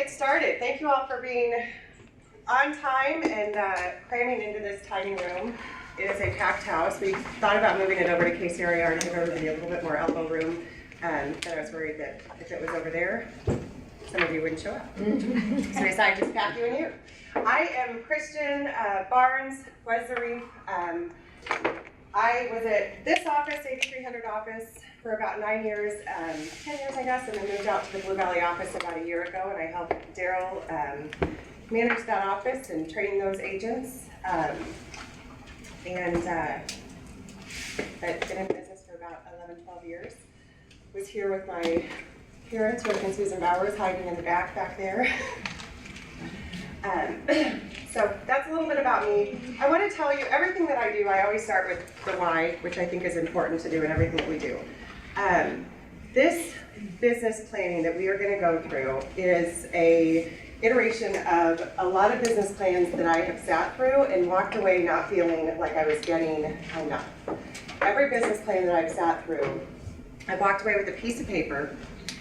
get started. Thank you all for being on time and cramming into this tiny room. It is a packed house. We thought about moving it over to KCRER to give everybody a little bit more elbow room, but I was worried that if it was over there, some of you wouldn't show up. So we decided to just pack you in here. I am Christian Zarif. I was at this office, 8300 office, for about 9 years, 10 years I guess, and then moved out to the Blue Valley office about a year ago, and I helped Daryl manage that office and train those agents. I've been in business for about 11, 12 years. Was here with my parents, Rick and Susan Bowers, hiding in the back there. So that's a little bit about me. I want to tell you everything that I do, I always start with the why, which I think is important to do in everything that we do. This business planning that we are going to go through is a iteration of a lot of business plans that I have sat through and walked away not feeling like I was getting enough. Every business plan that I've sat through, I walked away with a piece of paper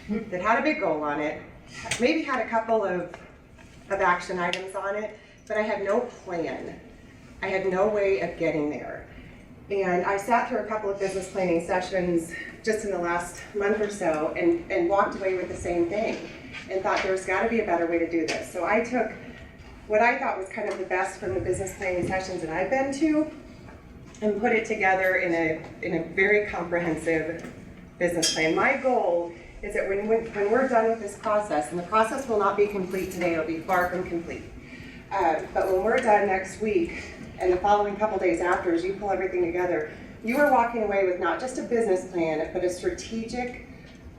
that had a big goal on it, maybe had a couple of action items on it, but I had no plan. I had no way of getting there. And I sat through a couple of business planning sessions just in the last month or so and walked away with the same thing and thought there's got to be a better way to do this. So I took what I thought was kind of the best from the business planning sessions that I've been to and put it together in a very comprehensive business plan. My goal is that when we're done with this process, and the process will not be complete today, it'll be far from complete, but when we're done next week and the following couple days after, as you pull everything together, you are walking away with not just a business plan, but a strategic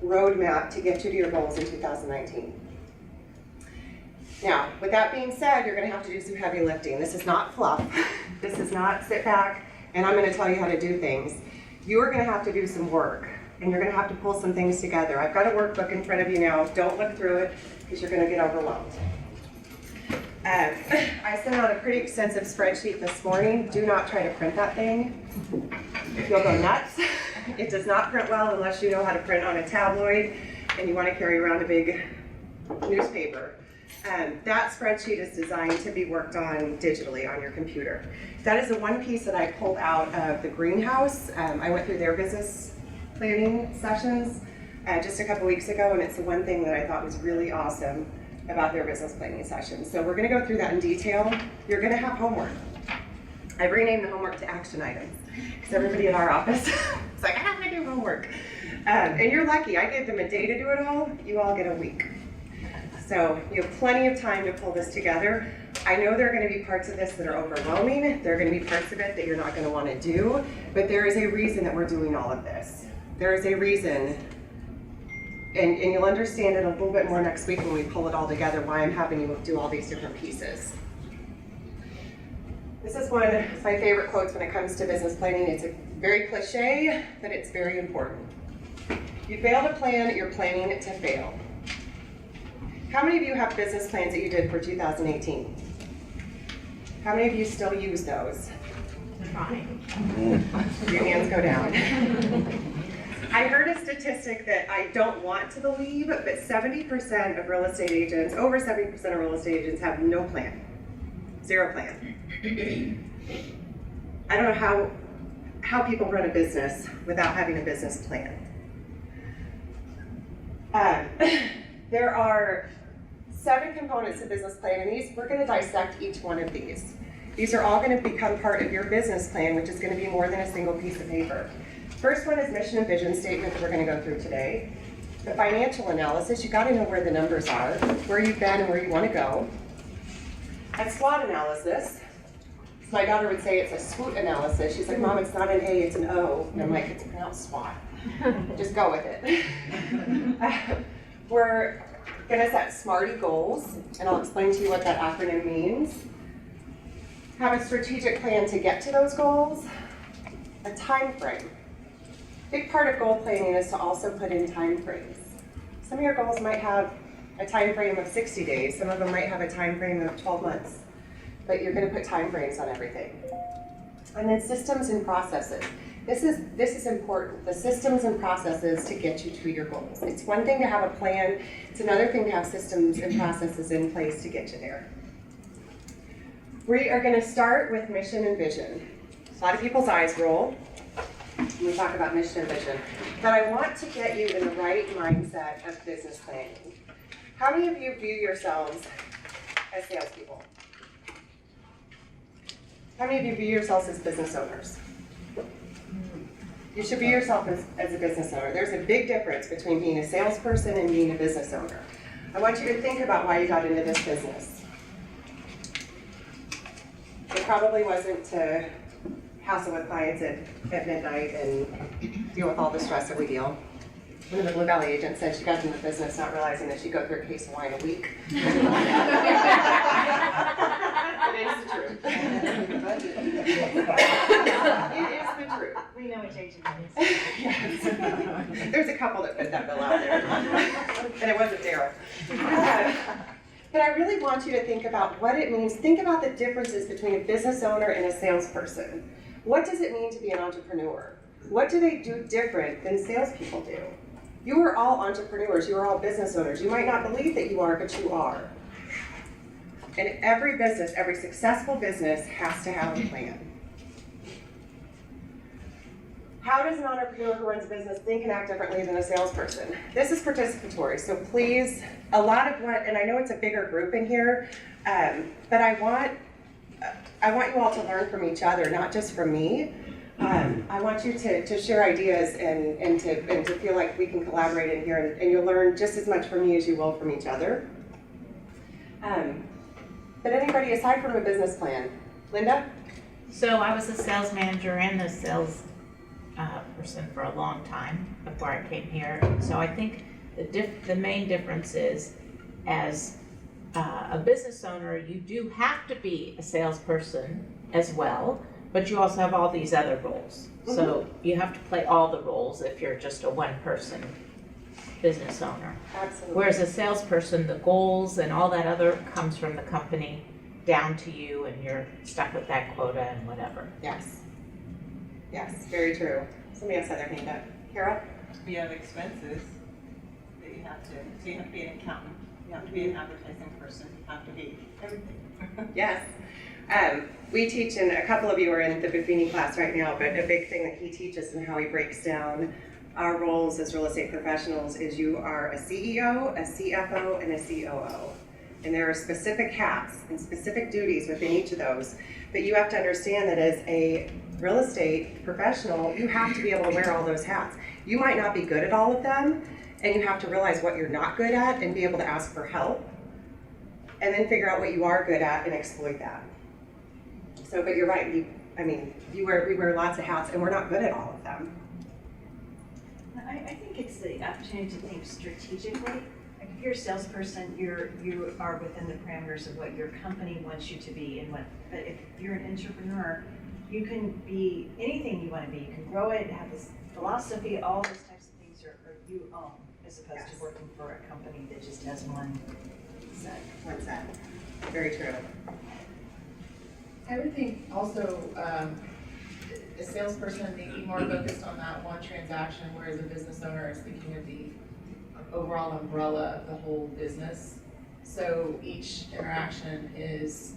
roadmap to get you to your goals in 2019. Now, with that being said, you're going to have to do some heavy lifting. This is not fluff. This is not sit back and I'm going to tell you how to do things. You are going to have to do some work. And you're going to have to pull some things together. I've got a workbook in front of you now. Don't look through it because you're going to get overwhelmed. I sent out a pretty extensive spreadsheet this morning. Do not try to print that thing. You'll go nuts. It does not print well unless you know how to print on a tabloid and you want to carry around a big newspaper. That spreadsheet is designed to be worked on digitally on your computer. That is the one piece that I pulled out of the greenhouse. I went through their business planning sessions just a couple weeks ago, and it's the one thing that I thought was really awesome about their business planning sessions. So we're going to go through that in detail. You're going to have homework. I've renamed the homework to action items because everybody in our office is like, I have to do homework. And you're lucky. I gave them a day to do it all. You all get a week. So you have plenty of time to pull this together. I know there are going to be parts of this that are overwhelming. There are going to be parts of it that you're not going to want to do, but there is a reason that we're doing all of this. There is a reason, and you'll understand it a little bit more next week when we pull it all together, why I'm having you do all these different pieces. This is one of my favorite quotes when it comes to business planning. It's a very cliche, but it's very important. You fail to plan, you're planning to fail. How many of you have business plans that you did for 2018? How many of you still use those? Your hands go down. I heard a statistic that I don't want to believe, but 70% of real estate agents, over 70% of real estate agents have no plan, zero plan. I don't know how people run a business without having a business plan. There are 7 components to business plan, and we're going to dissect each one of these. These are all going to become part of your business plan, which is going to be more than a single piece of paper. First one is mission and vision statement that we're going to go through today. The financial analysis, you got to know where the numbers are, where you've been and where you want to go. A SWOT analysis. My daughter would say it's a SWOT analysis. She's like, Mom, it's not an A, it's an O. And I'm like, it's pronounced SWOT. Just go with it. We're going to set SMARTY goals, and I'll explain to you what that acronym means. Have a strategic plan to get to those goals. A time frame. Big part of goal planning is to also put in time frames. Some of your goals might have a time frame of 60 days. Some of them might have a time frame of 12 months. But you're going to put time frames on everything. And then systems and processes. This is important, the systems and processes to get you to your goals. It's one thing to have a plan, it's another thing to have systems and processes in place to get you there. We are going to start with mission and vision. A lot of people's eyes roll when we talk about mission and vision, but I want to get you in the right mindset of business planning. How many of you view yourselves as salespeople? How many of you view yourselves as business owners? You should view yourself as a business owner. There's a big difference between being a salesperson and being a business owner. I want you to think about why you got into this business. It probably wasn't to hassle with clients at midnight and deal with all the stress that we deal. One of the Blue Valley agents said she got into the business not realizing that she'd go through a case of wine a week. It is the truth. It is the truth. We know which agent it is. Yes. There's a couple that fit that bill out there. And it wasn't Daryl. But I really want you to think about what it means. Think about the differences between a business owner and a salesperson. What does it mean to be an entrepreneur? What do they do different than salespeople do? You are all entrepreneurs. You are all business owners. You might not believe that you are, but you are. And every business, every successful business has to have a plan. How does an entrepreneur who runs a business think and act differently than a salesperson? This is participatory, so please, a lot of what, and I know it's a bigger group in here, but I want you all to learn from each other, not just from me. I want you to share ideas and to feel like we can collaborate in here, and you'll learn just as much from me as you will from each other. But anybody aside from a business plan? Linda? So I was a sales manager and a sales person for a long time before I came here. So I think the main difference is, as a business owner, you do have to be a salesperson as well, but you also have all these other roles. Mm-hmm. So you have to play all the roles if you're just a one-person business owner. Absolutely. Whereas a salesperson, the goals and all that other comes from the company down to you, and you're stuck with that quota and whatever. Yes. Yes, very true. Somebody else had their hand up. Carol? You have expenses that you have to, so you have to be an accountant, you have to be an advertising person, you have to be everything. Yes. We teach, and a couple of you are in the Buffini class right now, but a big thing that he teaches and how he breaks down our roles as real estate professionals is you are a CEO, a CFO, and a COO. And there are specific hats and specific duties within each of those. But you have to understand that as a real estate professional, you have to be able to wear all those hats. You might not be good at all of them, and you have to realize what you're not good at and be able to ask for help, and then figure out what you are good at and exploit that. So, but you're right, we wear lots of hats, and we're not good at all of them. I think it's the opportunity to think strategically. Like if you're a salesperson, you are within the parameters of what your company wants you to be, and but if you're an entrepreneur, you can be anything you want to be. You can grow it, have this philosophy, all those types of things are you own, as opposed to working for a company that just has one set. One set. Very true. I would think also a salesperson may be more focused on that one transaction, whereas a business owner is thinking of the overall umbrella of the whole business. So each interaction is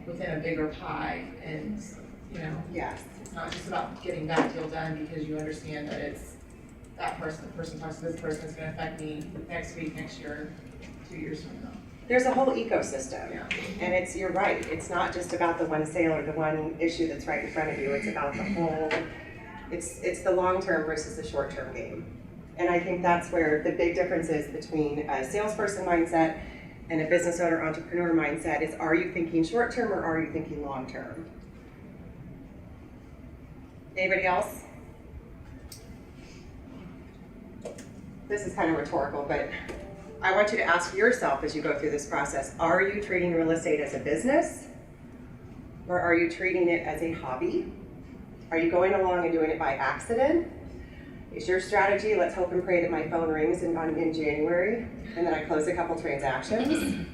within a bigger pie, and Yes. it's not just about getting that deal done because you understand that it's that person, the person talks to this person, is going to affect me next week, next year, 2 years from now. There's a whole ecosystem, Yeah. and you're right, it's not just about the one sale or the one issue that's right in front of you, it's about the whole, it's the long-term versus the short-term game. And I think that's where the big difference is between a salesperson mindset and a business owner, entrepreneur mindset is, are you thinking short-term or are you thinking long-term? Anybody else? This is kind of rhetorical, but I want you to ask yourself as you go through this process, are you treating real estate as a business? Or are you treating it as a hobby? Are you going along and doing it by accident? Is your strategy, let's hope and pray that my phone rings in January and then I close a couple transactions?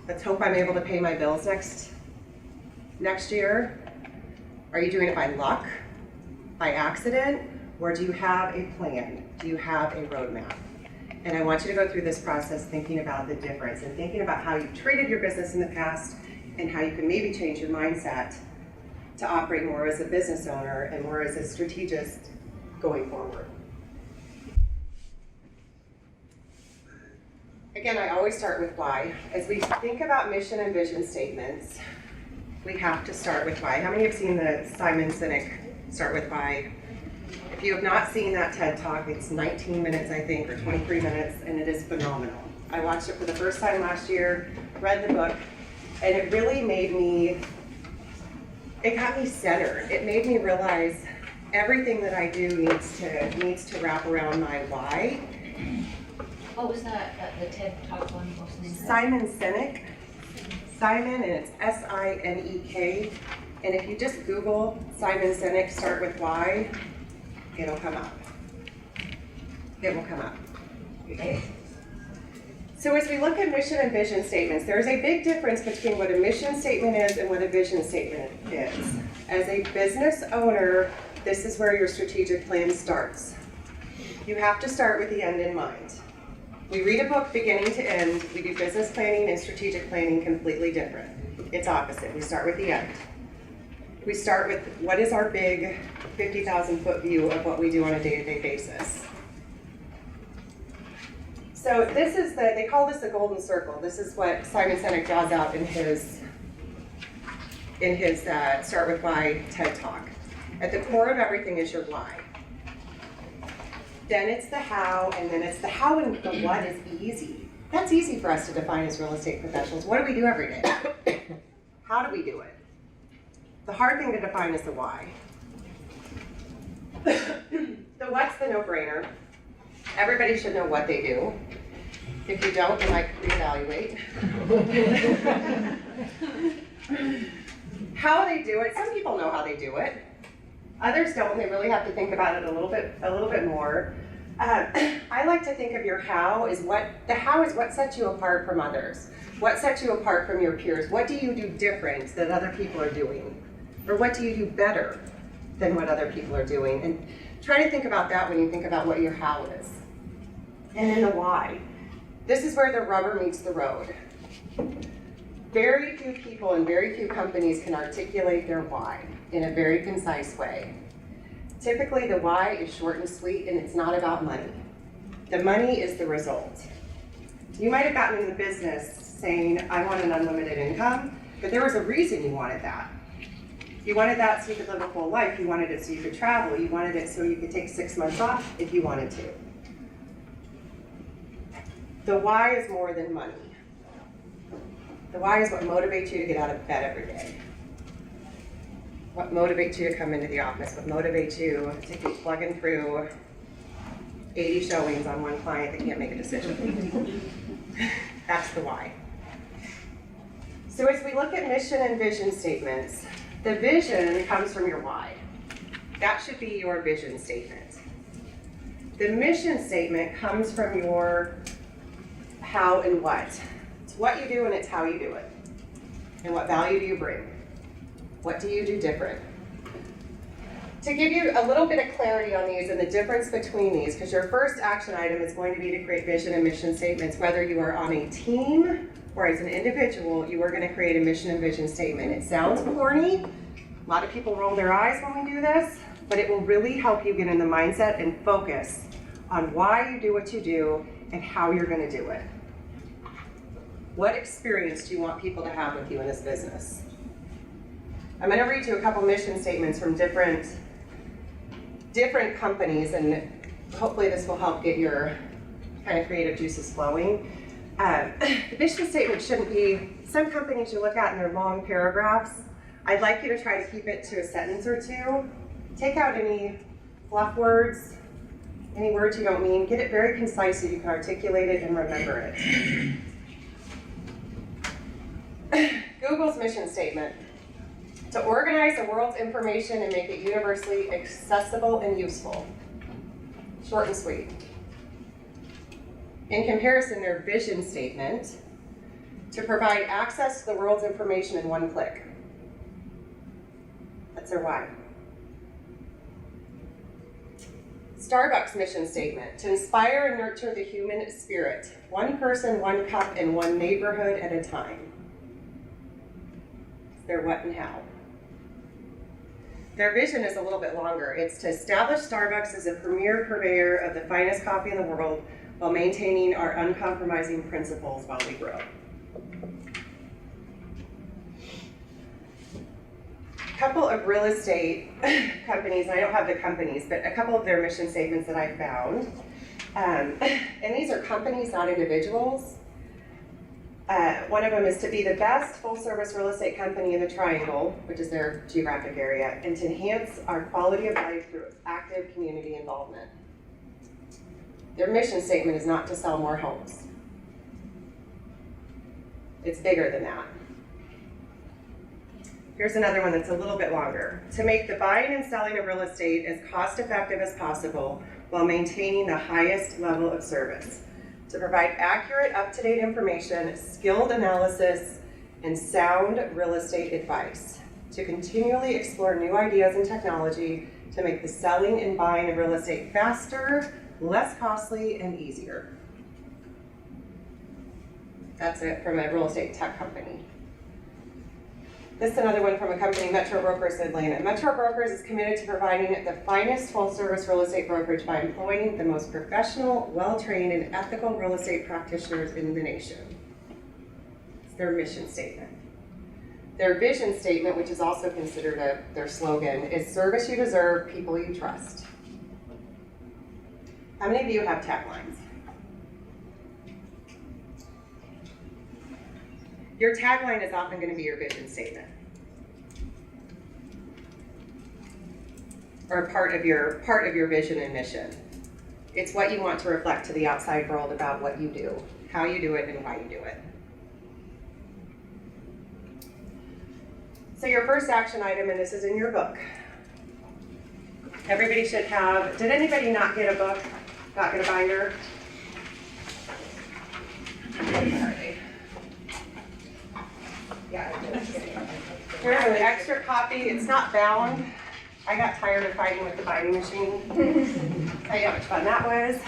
Let's hope I'm able to pay my bills next year. Are you doing it by luck? by accident, or do you have a plan? Do you have a roadmap? And I want you to go through this process thinking about the difference and thinking about how you've treated your business in the past and how you can maybe change your mindset to operate more as a business owner and more as a strategist going forward. Again, I always start with why. As we think about mission and vision statements, we have to start with why. How many have seen the Simon Sinek Start With Why? If you have not seen that TED Talk, it's 19 minutes, I think, or 23 minutes, and it is phenomenal. I watched it for the first time last year, read the book, and it really made me, it got me centered. It made me realize everything that I do needs to wrap around my why. What was that, the TED Talk one? What was the name of that? Simon Sinek. Simon, and it's S-I-N-E-K. And if you just Google Simon Sinek Start With Why, it'll come up. It will come up. Okay. So as we look at mission and vision statements, there's a big difference between what a mission statement is and what a vision statement is. As a business owner, this is where your strategic plan starts. You have to start with the end in mind. We read a book beginning to end. We do business planning and strategic planning completely different. It's opposite. We start with the end. We start with what is our big 50,000 foot view of what we do on a day-to-day basis. So this is they call this the golden circle. This is what Simon Sinek draws out in his Start With Why TED Talk. At the core of everything is your why. Then it's the how, and then it's the how and the what is easy. That's easy for us to define as real estate professionals. What do we do every day? How do we do it? The hard thing to define is the why. The what's the no-brainer. Everybody should know what they do. If you don't, you might reevaluate. How they do it, some people know how they do it. Others don't, they really have to think about it a little bit more. I like to think of your how is what sets you apart from others. What sets you apart from your peers? What do you do different that other people are doing? Or what do you do better than what other people are doing? And try to think about that when you think about what your how is. And then the why. This is where the rubber meets the road. Very few people and very few companies can articulate their why in a very concise way. Typically, the why is short and sweet, and it's not about money. The money is the result. You might have gotten in the business saying, I want an unlimited income, but there was a reason you wanted that. You wanted that so you could live a full life. You wanted it so you could travel. You wanted it so you could take 6 months off if you wanted to. The why is more than money. The why is what motivates you to get out of bed every day. What motivates you to come into the office? What motivates you to keep plugging through 80 showings on one client that can't make a decision? That's the why. So as we look at mission and vision statements, the vision comes from your why. That should be your vision statement. The mission statement comes from your how and what. It's what you do and it's how you do it. And what value do you bring? What do you do different? To give you a little bit of clarity on these and the difference between these, because your first action item is going to be to create vision and mission statements. Whether you are on a team or as an individual, you are going to create a mission and vision statement. It sounds corny. A lot of people roll their eyes when we do this, but it will really help you get in the mindset and focus on why you do what you do and how you're going to do it. What experience do you want people to have with you in this business? I'm going to read you a couple mission statements from different companies, and hopefully this will help get your kind of creative juices flowing. The mission statement shouldn't be, some companies you look at and they're long paragraphs. I'd like you to try to keep it to a sentence or two. Take out any fluff words, any words you don't mean. Get it very concise so you can articulate it and remember it. Google's mission statement: to organize the world's information and make it universally accessible and useful. Short and sweet. In comparison, their vision statement: to provide access to the world's information in one click. That's their why. Starbucks mission statement, to inspire and nurture the human spirit, one person, one cup, and one neighborhood at a time. It's their what and how. Their vision is a little bit longer. It's to establish Starbucks as a premier purveyor of the finest coffee in the world while maintaining our uncompromising principles while we grow. A couple of real estate companies, and I don't have the companies, but a couple of their mission statements that I found. And these are companies, not individuals. One of them is to be the best full-service real estate company in the Triangle, which is their geographic area, and to enhance our quality of life through active community involvement. Their mission statement is not to sell more homes. It's bigger than that. Here's another one that's a little bit longer. To make the buying and selling of real estate as cost-effective as possible while maintaining the highest level of service. To provide accurate, up-to-date information, skilled analysis, and sound real estate advice. To continually explore new ideas and technology to make the selling and buying of real estate faster, less costly, and easier. That's it from a real estate tech company. This is another one from a company, Metro Brokers in Atlanta. Metro Brokers is committed to providing the finest full-service real estate brokerage by employing the most professional, well-trained, and ethical real estate practitioners in the nation. It's their mission statement. Their vision statement, which is also considered their slogan, is service you deserve, people you trust. How many of you have taglines? Your tagline is often going to be your vision statement, or part of your vision and mission. It's what you want to reflect to the outside world about what you do, how you do it, and why you do it. So your first action item, and this is in your book. Everybody should have. Did anybody not get a book? Not get a binder? Sorry. Yeah, here's an extra copy. It's not bound. I got tired of fighting with the binding machine. Tell you how much fun that was.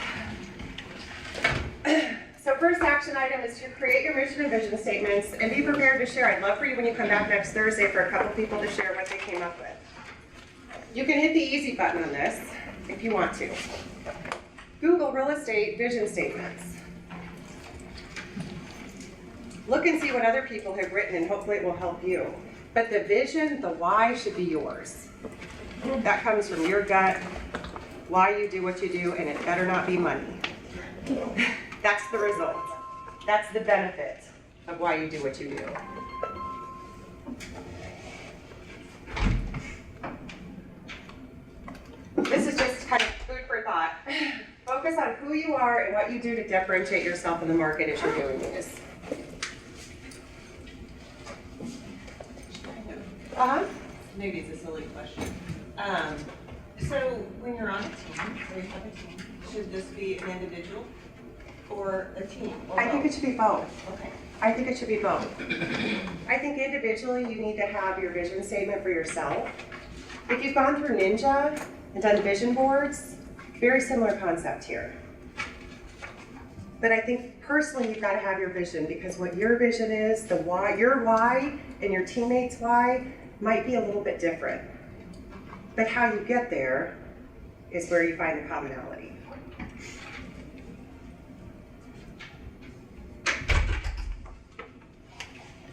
So first action item is to create your mission and vision statements and be prepared to share. I'd love for you when you come back next Thursday for a couple people to share what they came up with. You can hit the easy button on this if you want to. Google real estate vision statements. Look and see what other people have written, and hopefully it will help you. But the vision, the why, should be yours. That comes from your gut, why you do what you do, and it better not be money. That's the result. That's the benefit of why you do what you do. This is just kind of food for thought. Focus on who you are and what you do to differentiate yourself in the market as you're doing this. Maybe it's a silly question. So when you're on a team, or you have a team, should this be an individual or a team? Or I think it should be both. Okay. I think it should be both. I think individually you need to have your vision statement for yourself. If you've gone through Ninja and done vision boards, very similar concept here. But I think personally you've got to have your vision, because what your vision is, the why, your why and your teammates' why might be a little bit different. But how you get there is where you find the commonality.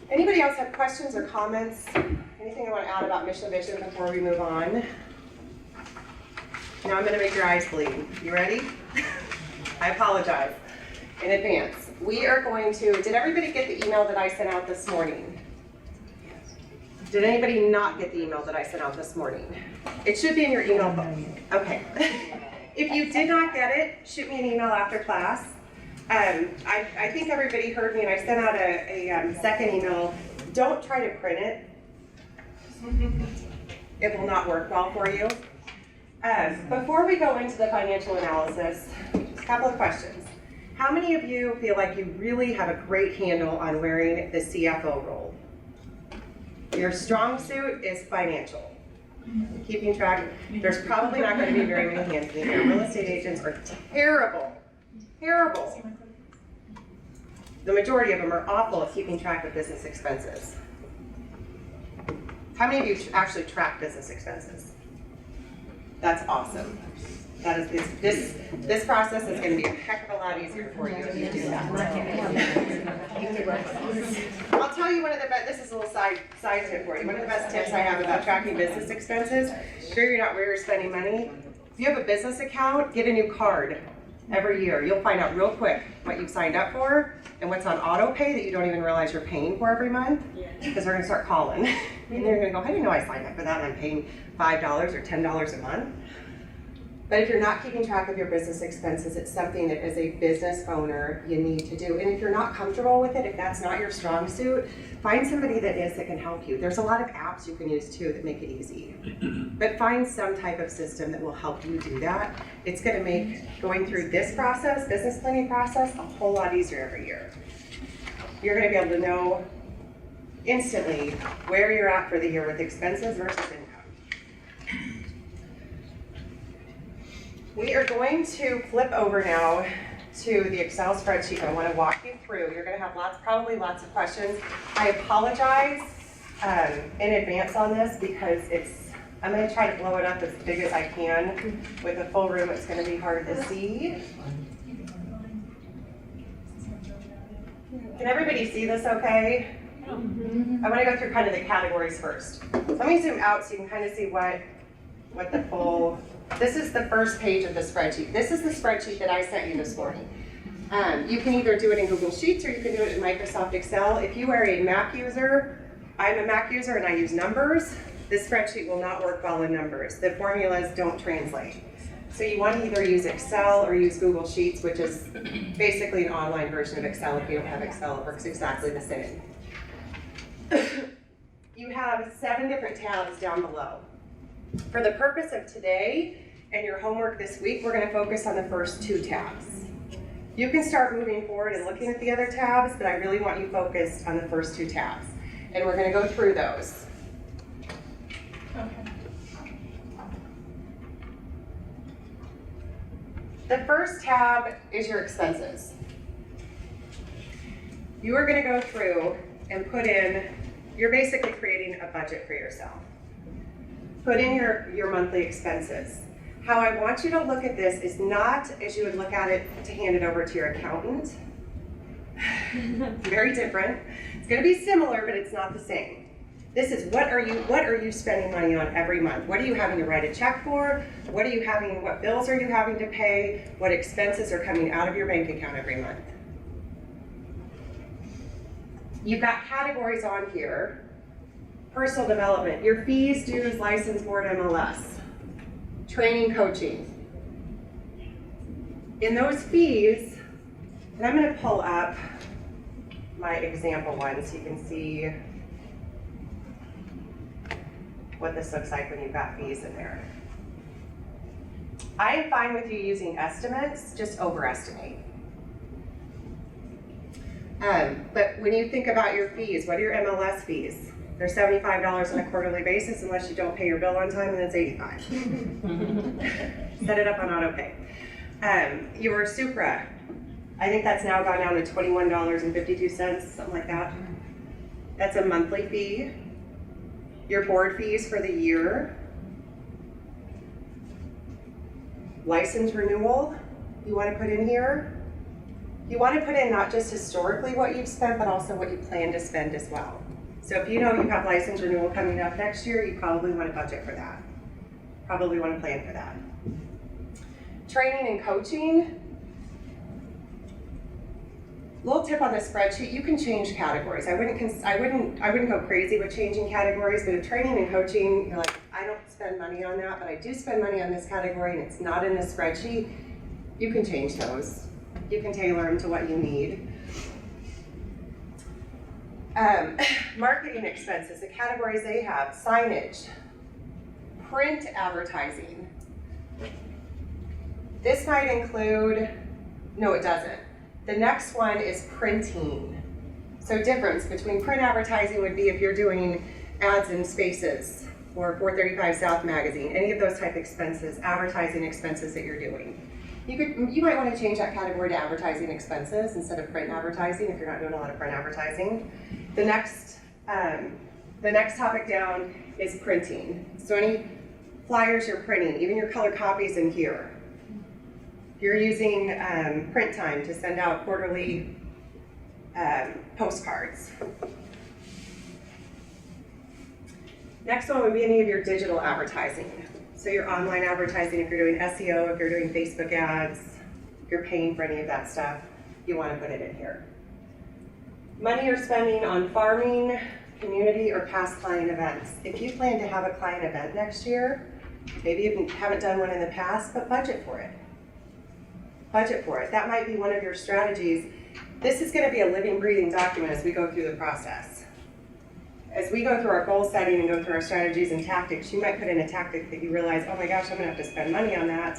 Anybody else have questions or comments? Anything I want to add about mission vision before we move on? Now I'm going to make your eyes bleed. You ready? I apologize in advance. We are going to, did everybody get the email that I sent out this morning? Did anybody not get the email that I sent out this morning? It should be in your email book. Okay. If you did not get it, shoot me an email after class. I think everybody heard me, and I sent out a second email. Don't try to print it. It will not work well for you. Before we go into the financial analysis, just a couple of questions. How many of you feel like you really have a great handle on wearing the CFO role? Your strong suit is financial. Keeping track, there's probably not gonna be very many hands in the air. Real estate agents are terrible, terrible. The majority of them are awful at keeping track of business expenses. How many of you actually track business expenses? That's awesome. That is, this process is gonna be a heck of a lot easier for you if you do that. I'll tell you one of the best, this is a little side tip for you. One of the best tips I have about tracking business expenses, figuring out where you're spending money. If you have a business account, get a new card every year. You'll find out real quick what you've signed up for and what's on auto pay that you don't even realize you're paying for every month. Because they're gonna start calling. And they're gonna go, I didn't know I signed up for that and I'm paying $5 or $10 a month. But if you're not keeping track of your business expenses, it's something that as a business owner, you need to do. And if you're not comfortable with it, if that's not your strong suit, find somebody that is that can help you. There's a lot of apps you can use too that make it easy. But find some type of system that will help you do that. It's gonna make going through this process, business planning process, a whole lot easier every year. You're gonna be able to know instantly where you're at for the year with expenses versus income. We are going to flip over now to the Excel spreadsheet. I want to walk you through. You're going to have probably lots of questions. I apologize in advance on this because I'm going to try to blow it up as big as I can. With a full room, it's going to be hard to see. Can everybody see this okay? I want to go through kind of the categories first. So let me zoom out so you can kind of see what the full. This is the first page of the spreadsheet. This is the spreadsheet that I sent you this morning. You can either do it in Google Sheets or you can do it in Microsoft Excel. If you are a Mac user, I'm a Mac user and I use numbers, this spreadsheet will not work well in numbers. The formulas don't translate. So you want to either use Excel or use Google Sheets, which is basically an online version of Excel. If you don't have Excel, it works exactly the same. You have 7 different tabs down below. For the purpose of today and your homework this week, we're going to focus on the first 2 tabs. You can start moving forward and looking at the other tabs, but I really want you focused on the first 2 tabs. And we're going to go through those. Okay. The first tab is your expenses. You are going to go through and put in, you're basically creating a budget for yourself. Put in your monthly expenses. How I want you to look at this is not as you would look at it to hand it over to your accountant. Very different. It's going to be similar, but it's not the same. This is what are you spending money on every month? What are you having to write a check for? What bills are you having to pay? What expenses are coming out of your bank account every month? You've got categories on here. Personal development, your fees, dues, license board, MLS, training, coaching. In those fees, and I'm going to pull up my example one so you can see what this looks like when you've got fees in there. I am fine with you using estimates, just overestimate. But when you think about your fees, what are your MLS fees? They're $75 on a quarterly basis unless you don't pay your bill on time, and it's $85. Set it up on auto pay. Your Supra, I think that's now gone down to $21.52, something like that. That's a monthly fee. Your board fees for the year. License renewal, you want to put in here. You want to put in not just historically what you've spent, but also what you plan to spend as well. So if you know you have license renewal coming up next year, you probably want to budget for that. Probably want to plan for that. Training and coaching. Little tip on the spreadsheet, you can change categories. I wouldn't go crazy with changing categories, but if training and coaching, you're like, I don't spend money on that, but I do spend money on this category and it's not in the spreadsheet, you can change those. You can tailor them to what you need. Marketing expenses, the categories they have, signage, print advertising. This might include, no it doesn't. The next one is printing. So difference between print advertising would be if you're doing ads in spaces or 435 South Magazine, any of those type expenses, advertising expenses that you're doing. You might want to change that category to advertising expenses instead of print advertising if you're not doing a lot of print advertising. The next topic down is printing. So any flyers you're printing, even your color copies in here. You're using print time to send out quarterly postcards. Next one would be any of your digital advertising. So your online advertising, if you're doing SEO, if you're doing Facebook ads, if you're paying for any of that stuff, you want to put it in here. Money you're spending on farming, community, or past client events. If you plan to have a client event next year, maybe you haven't done one in the past, but budget for it. Budget for it. That might be one of your strategies. This is going to be a living, breathing document as we go through the process. As we go through our goal setting and go through our strategies and tactics, you might put in a tactic that you realize, oh my gosh, I'm going to have to spend money on that.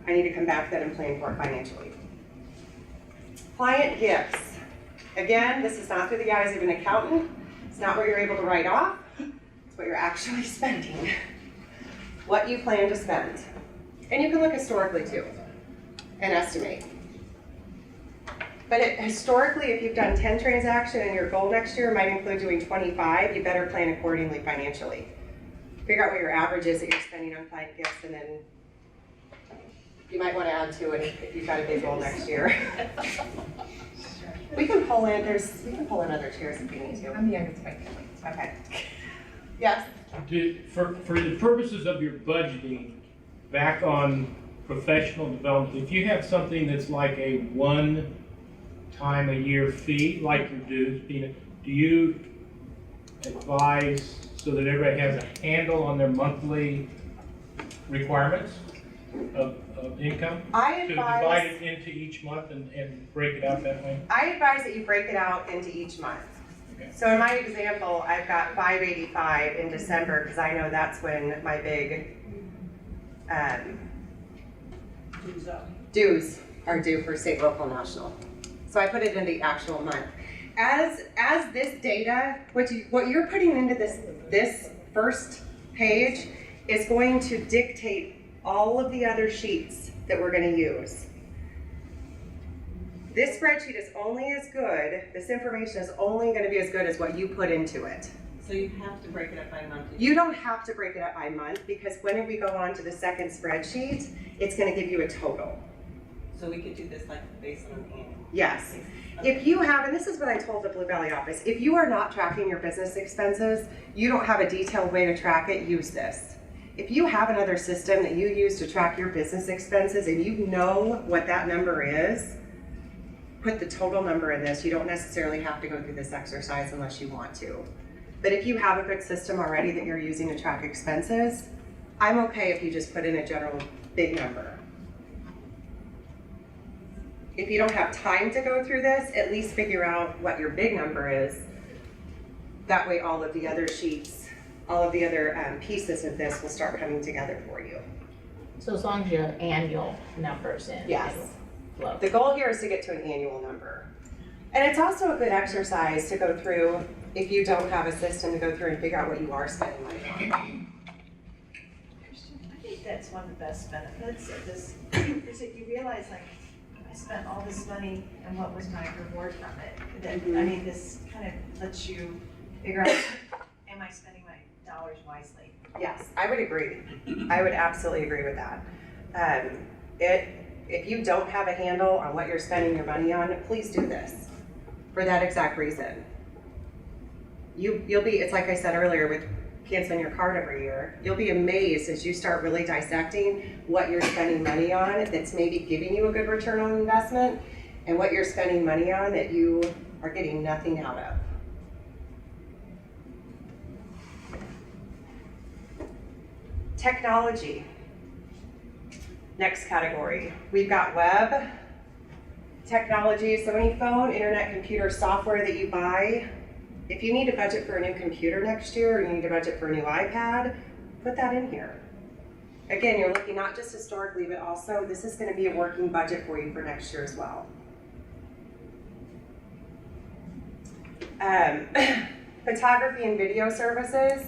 I need to come back to that and plan for it financially. Client gifts. Again, this is not through the eyes of an accountant. It's not what you're able to write off. It's what you're actually spending. What you plan to spend. And you can look historically too and estimate. But historically, if you've done 10 transactions and your goal next year might include doing 25, you better plan accordingly financially. Figure out what your average is that you're spending on client gifts, and then you might want to add to it if you've got a big goal next year. We can pull in other chairs if you need to. I'm the youngest of my family. Okay. Yes? For the purposes of your budgeting, back on professional development, if you have something that's like a one-time-a-year fee, like your dues, do you advise so that everybody has a handle on their monthly requirements of income? I To divide advise, it into each month and break it out that way? I advise that you break it out into each month. Okay. So in my example, I've got $585 in December because I know that's when my big dues are due for state, local, national. So I put it in the actual month. As this data, what you're putting into this first page is going to dictate all of the other sheets that we're going to use. This spreadsheet is only as good, this information is only going to be as good as what you put into it. So you have to break it up by month. You don't have to break it up by month because when we go on to the second spreadsheet, it's going to give you a total. So we could do this like based on an annual. Yes. If you have, and this is what I told the Blue Valley office, if you are not tracking your business expenses, you don't have a detailed way to track it, use this. If you have another system that you use to track your business expenses and you know what that number is, put the total number in this. You don't necessarily have to go through this exercise unless you want to. But if you have a good system already that you're using to track expenses, I'm okay if you just put in a general big number. If you don't have time to go through this, at least figure out what your big number is. That way all of the other sheets, all of the other pieces of this will start coming together for you. So as long as you have annual numbers in. Yes. it'll flow. The goal here is to get to an annual number. And it's also a good exercise to go through, if you don't have a system, to go through and figure out what you are spending money on. Christian, I think that's one of the best benefits of this, is that you realize, like, I spent all this money and what was my reward from it? That, I mean, this kind of lets you figure out, am I spending my dollars wisely? Yes, I would agree. I would absolutely agree with that. If you don't have a handle on what you're spending your money on, please do this for that exact reason. You'll be, it's like I said earlier with canceling your card every year, you'll be amazed as you start really dissecting what you're spending money on that's maybe giving you a good return on investment and what you're spending money on that you are getting nothing out of. Technology. Next category. We've got web, technology, so any phone, internet, computer, software that you buy. If you need to budget for a new computer next year or you need to budget for a new iPad, put that in here. Again, you're looking not just historically, but also this is going to be a working budget for you for next year as well. Photography and video services.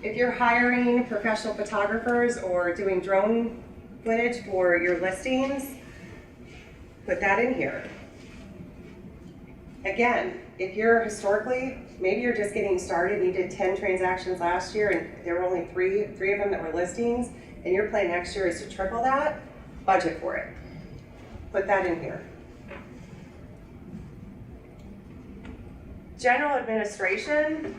If you're hiring professional photographers or doing drone footage for your listings, put that in here. Again, if you're historically, maybe you're just getting started, you did 10 transactions last year and there were only three of them that were listings, and your plan next year is to triple that, budget for it. Put that in here. General administration,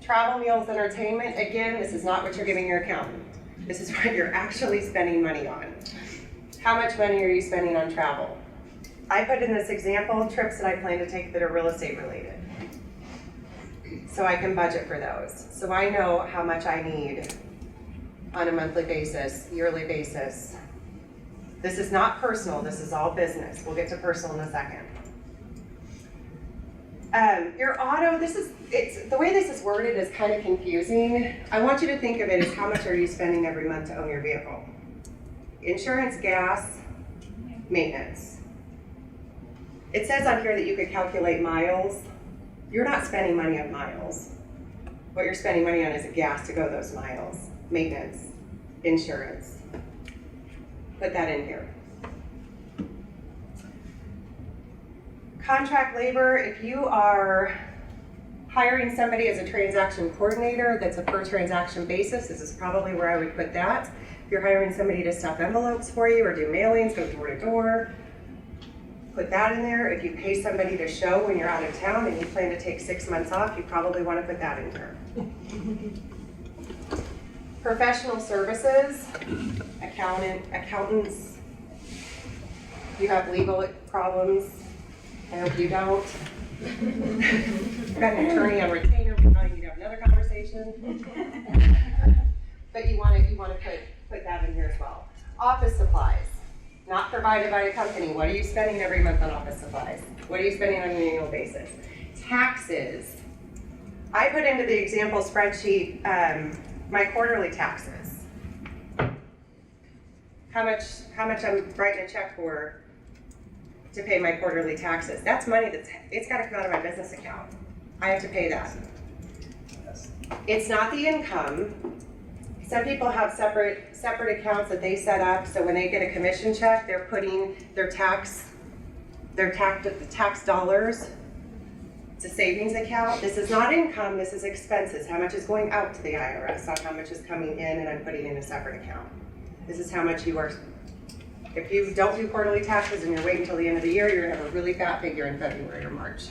travel, meals, entertainment, again, this is not what you're giving your accountant. This is what you're actually spending money on. How much money are you spending on travel? I put in this example, trips that I plan to take that are real estate related. So I can budget for those. So I know how much I need on a monthly basis, yearly basis. This is not personal, this is all business. We'll get to personal in a second. Your auto, the way this is worded is kind of confusing. I want you to think of it as how much are you spending every month to own your vehicle? Insurance, gas, maintenance. It says on here that you could calculate miles. You're not spending money on miles. What you're spending money on is gas to go those miles, maintenance, insurance. Put that in here. Contract labor, if you are hiring somebody as a transaction coordinator, that's a per transaction basis, this is probably where I would put that. If you're hiring somebody to stuff envelopes for you or do mailings, go door to door, put that in there. If you pay somebody to show when you're out of town and you plan to take 6 months off, you probably want to put that in there. Professional services, accountants, you have legal problems. I hope you don't. I've got an attorney on retainer, we probably need to have another conversation. But you want to put that in here as well. Office supplies, not provided by the company. What are you spending every month on office supplies? What are you spending on an annual basis? Taxes. I put into the example spreadsheet my quarterly taxes. How much I'm writing a check for to pay my quarterly taxes. That's money it's got to come out of my business account. I have to pay that. It's not the income. Some people have separate accounts that they set up, so when they get a commission check, they're putting the tax dollars. It's a savings account. This is not income, this is expenses. How much is going out to the IRS, not how much is coming in and I'm putting in a separate account. This is how much you are. If you don't do quarterly taxes and you're waiting until the end of the year, you're gonna have a really fat figure in February or March.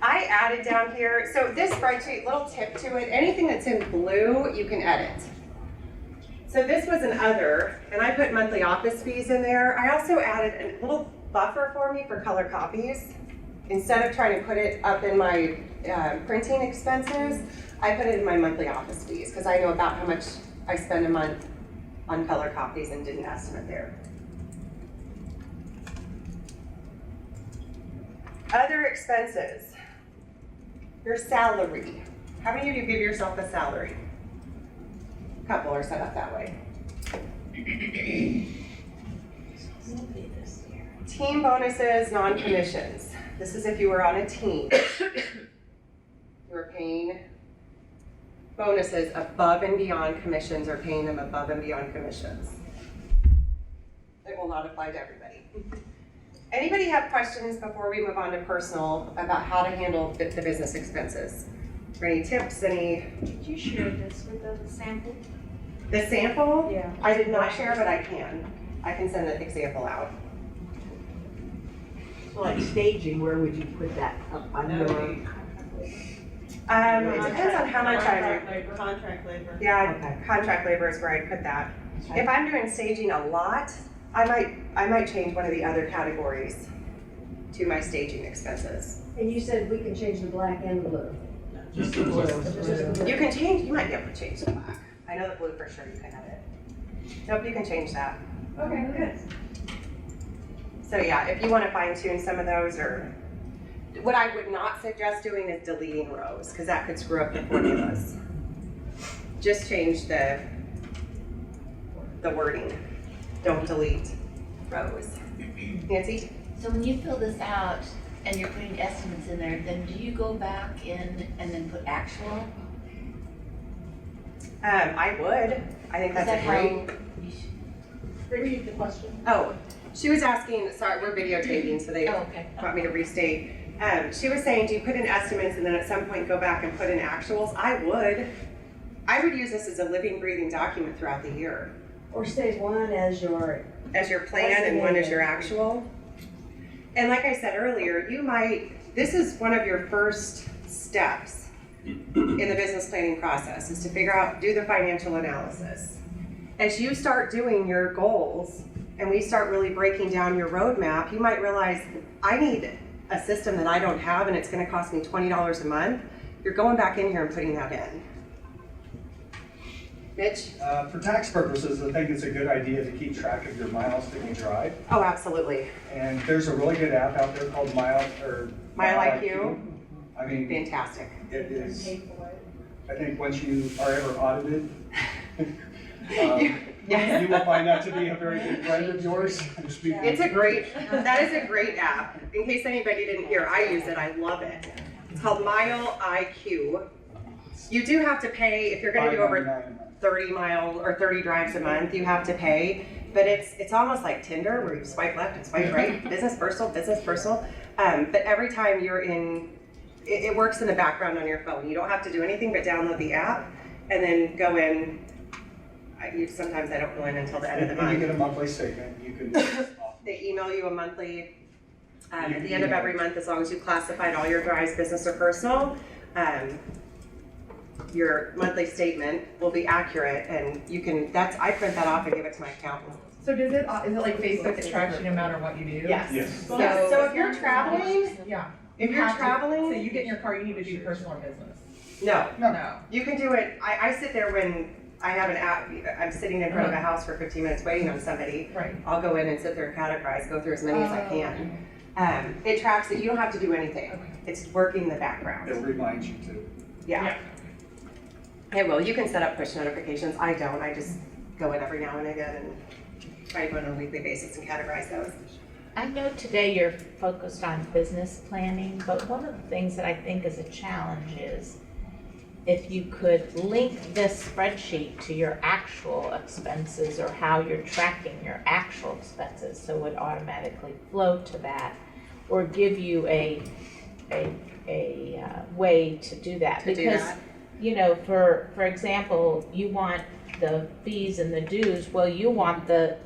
I added down here, so this spreadsheet, little tip to it, anything that's in blue, you can edit. So this was an other, and I put monthly office fees in there. I also added a little buffer for me for color copies. Instead of trying to put it up in my printing expenses, I put it in my monthly office fees because I know about how much I spend a month on color copies and did an estimate there. Other expenses. Your salary. How many of you give yourself a salary? A couple are set up that way. Team bonuses, non-commissions. This is if you were on a team. You were paying bonuses above and beyond commissions or paying them above and beyond commissions. It will not apply to everybody. Anybody have questions before we move on to personal about how to handle the business expenses? Or any tips, Did you share this with the sample? The sample? Yeah. I did not share, but I can. I can send an example out. So like staging, where would you put that up on your? It depends on how much I do. Contract labor. Yeah, Okay. contract labor is where I'd put that. If I'm doing staging a lot, I might change one of the other categories to my staging expenses. And you said we can change the black and the blue. Just the blue. You can change, you might be able to change the black. I know the blue for sure you can have it. Nope, you can change that. Okay, good. So yeah, if you want to fine tune some of those, or what I would not suggest doing is deleting rows, because that could screw up the formulas. Just change the wording. Don't delete rows. Nancy? So when you fill this out, and you're putting estimates in there, then do you go back in and then put actual? I would. I think Is that's that a how great. you should? Repeat the question. Oh, she was asking, sorry, we're videotaping, so they Oh, okay. want me to restate. She was saying, do you put in estimates and then at some point go back and put in actuals? I would. I would use this as a living, breathing document throughout the year. Or say one as your, As your plan and one as your actual. And like I said earlier, this is one of your first steps in the business planning process, is to figure out, do the financial analysis. As you start doing your goals and we start really breaking down your roadmap, you might realize, I need a system that I don't have and it's gonna cost me $20 a month. You're going back in here and putting that in. Mitch? For tax purposes, I think it's a good idea to keep track of your miles that you drive. Oh, absolutely. And there's a really good app out there called Mile IQ. I mean, Fantastic. it is, Pay for it. I think once you are ever audited, Yes. you will find that to be a very good friend of yours. That is a great app. In case anybody didn't hear, I use it, I love it. It's called Mile IQ. You do have to pay, if you're gonna do over 30 miles or 30 drives a month, you have to pay. But it's almost like Tinder, where you swipe left and swipe right, business, personal, business, personal. But every time you're in, it works in the background on your phone. You don't have to do anything but download the app and then go in. Sometimes I don't go in until the end of the And you month. get a monthly statement, you can. They email you a monthly, at the end of every month, as long as you classified all your drives, business or personal, your monthly statement will be accurate, and you can, I print that off and give it to my accountant. So is it like Facebook that tracks you no matter what you do? Yes. Yes. So if you're traveling, Yeah. if you're So traveling, you get in your car, you need to do personal or business? no, No. you can do it, I sit there when I have an app, I'm sitting in front of a house for 15 minutes waiting on somebody. Right. I'll go in and sit there and categorize, go through as many as I can. It tracks it, you don't have to do anything. Okay. It's working in the background. It reminds you to. Yeah. It will, you can set up push notifications, I don't, I just go in every now and again and try to go on a weekly basis and categorize those. I know today you're focused on business planning, but one of the things that I think is a challenge is if you could link this spreadsheet to your actual expenses or how you're tracking your actual expenses, so it would automatically flow to that, or give you a way to do that. Because, you know, for example, you want the fees and the dues, well, you want the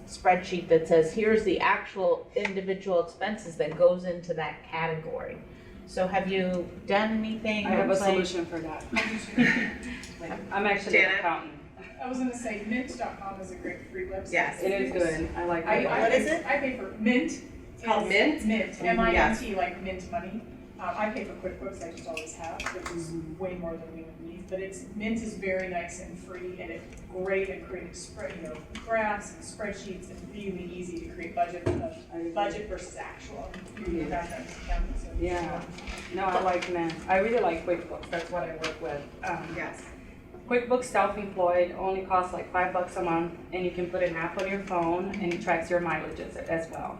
spreadsheet that says, here's the actual individual expenses that goes into that category. So have you done anything? I have a like- solution for that. I'm actually an Janet? accountant. I was gonna say mint.com is a great free website. Yes. It is good. I like it. What is it? I pay for Mint. It's called Mint? Mint, M-I-N-T, like mint money. I pay for QuickBooks, I just always have, which is way more than we would need. But Mint is very nice and free, and it's great at creating graphs and spreadsheets, and really easy to create budget versus actual. Your background is accounting, so. Yeah. No, I like Mint. I really like QuickBooks. That's what I work with. Yes. QuickBooks Self-Employed only costs like $5 a month, and you can put an app on your phone, and it tracks your mileages as well.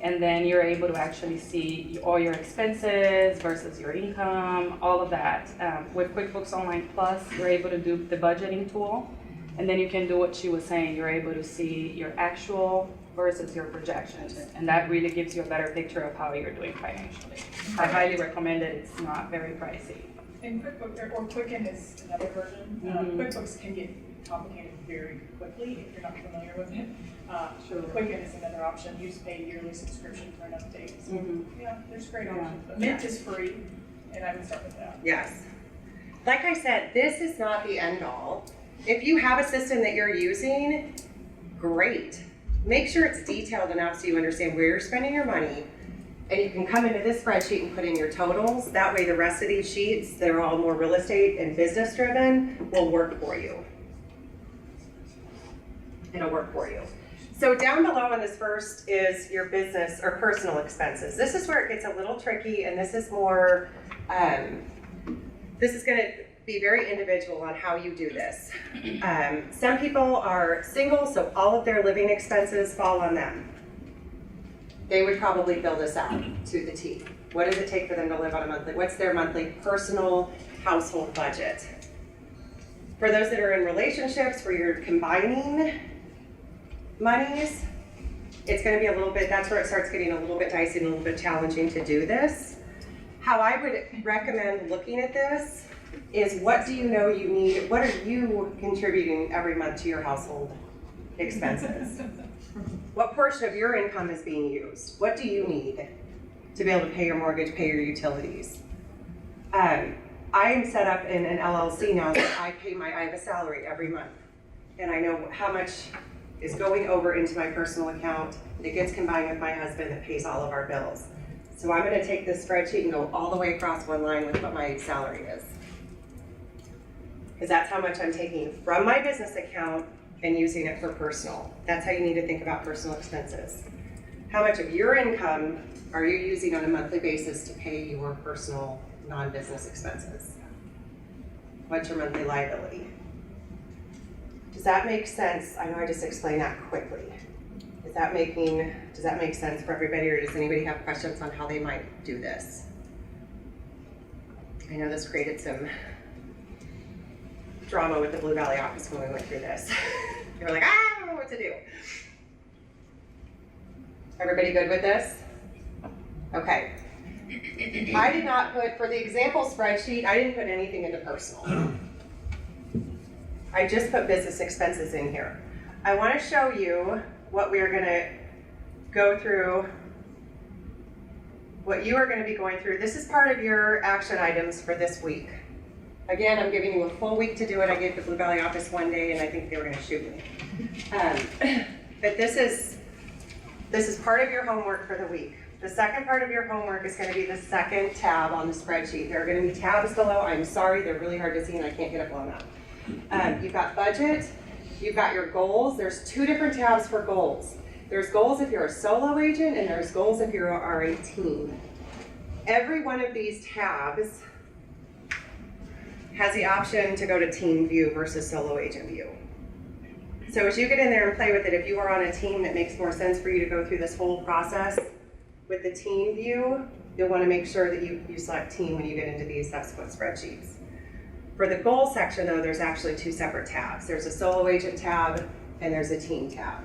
And then you're able to actually see all your expenses versus your income, all of that. With QuickBooks Online Plus, you're able to do the budgeting tool, and then you can do what she was saying. You're able to see your actual versus your projections, and that really gives you a better picture of how you're doing financially. I highly recommend it. It's not very pricey. And QuickBooks, or Quicken is another version. QuickBooks can get complicated very quickly if you're not familiar with it. Sure. Quicken is another option. You just pay a yearly subscription for an update. So, yeah, there's great Yeah. options. But Mint is free, and I would start with that. Yes. Like I said, this is not the end all. If you have a system that you're using, great. Make sure it's detailed enough so you understand where you're spending your money. And you can come into this spreadsheet and put in your totals. That way the rest of these sheets that are all more real estate and business driven will work for you. It'll work for you. So down below on this first is your business or personal expenses. This is where it gets a little tricky, and this is more, this is gonna be very individual on how you do this. Some people are single, so all of their living expenses fall on them. they would probably build this out to the T. What does it take for them to live on a monthly, what's their monthly personal household budget? For those that are in relationships where you're combining monies, it's gonna be a little bit, that's where it starts getting a little bit dicey and a little bit challenging to do this. How I would recommend looking at this is, what do you know you need, what are you contributing every month to your household expenses? What portion of your income is being used? What do you need to be able to pay your mortgage, pay your utilities? I am set up in an LLC now that I have a salary every month. And I know how much is going over into my personal account that gets combined with my husband that pays all of our bills. So I'm gonna take this spreadsheet and go all the way across one line with what my salary is. Because that's how much I'm taking from my business account and using it for personal. That's how you need to think about personal expenses. How much of your income are you using on a monthly basis to pay your personal non-business expenses? What's your monthly liability? Does that make sense? I know I just explained that quickly. Does that make sense for everybody, or does anybody have questions on how they might do this? I know this created some drama with the Blue Valley office when we went through this. They were like, I don't know what to do. Everybody good with this? Okay. I did not put, for the example spreadsheet, I didn't put anything into personal. I just put business expenses in here. I want to show you what we are going to go through, what you are going to be going through. This is part of your action items for this week. Again, I'm giving you a full week to do it. I gave the Blue Valley office one day and I think they were going to shoot me. But this is part of your homework for the week. The second part of your homework is going to be the second tab on the spreadsheet. There are going to be tabs below. I'm sorry, they're really hard to see and I can't get it blown up. You've got budget, you've got your goals. There's two different tabs for goals. There's goals if you're a solo agent and there's goals if you are a team. Every one of these tabs has the option to go to team view versus solo agent view. So as you get in there and play with it, if you are on a team that makes more sense for you to go through this whole process with the team view, you'll want to make sure that you select team when you get into these subsequent spreadsheets. For the goal section though, there's actually two separate tabs. There's a solo agent tab and there's a team tab.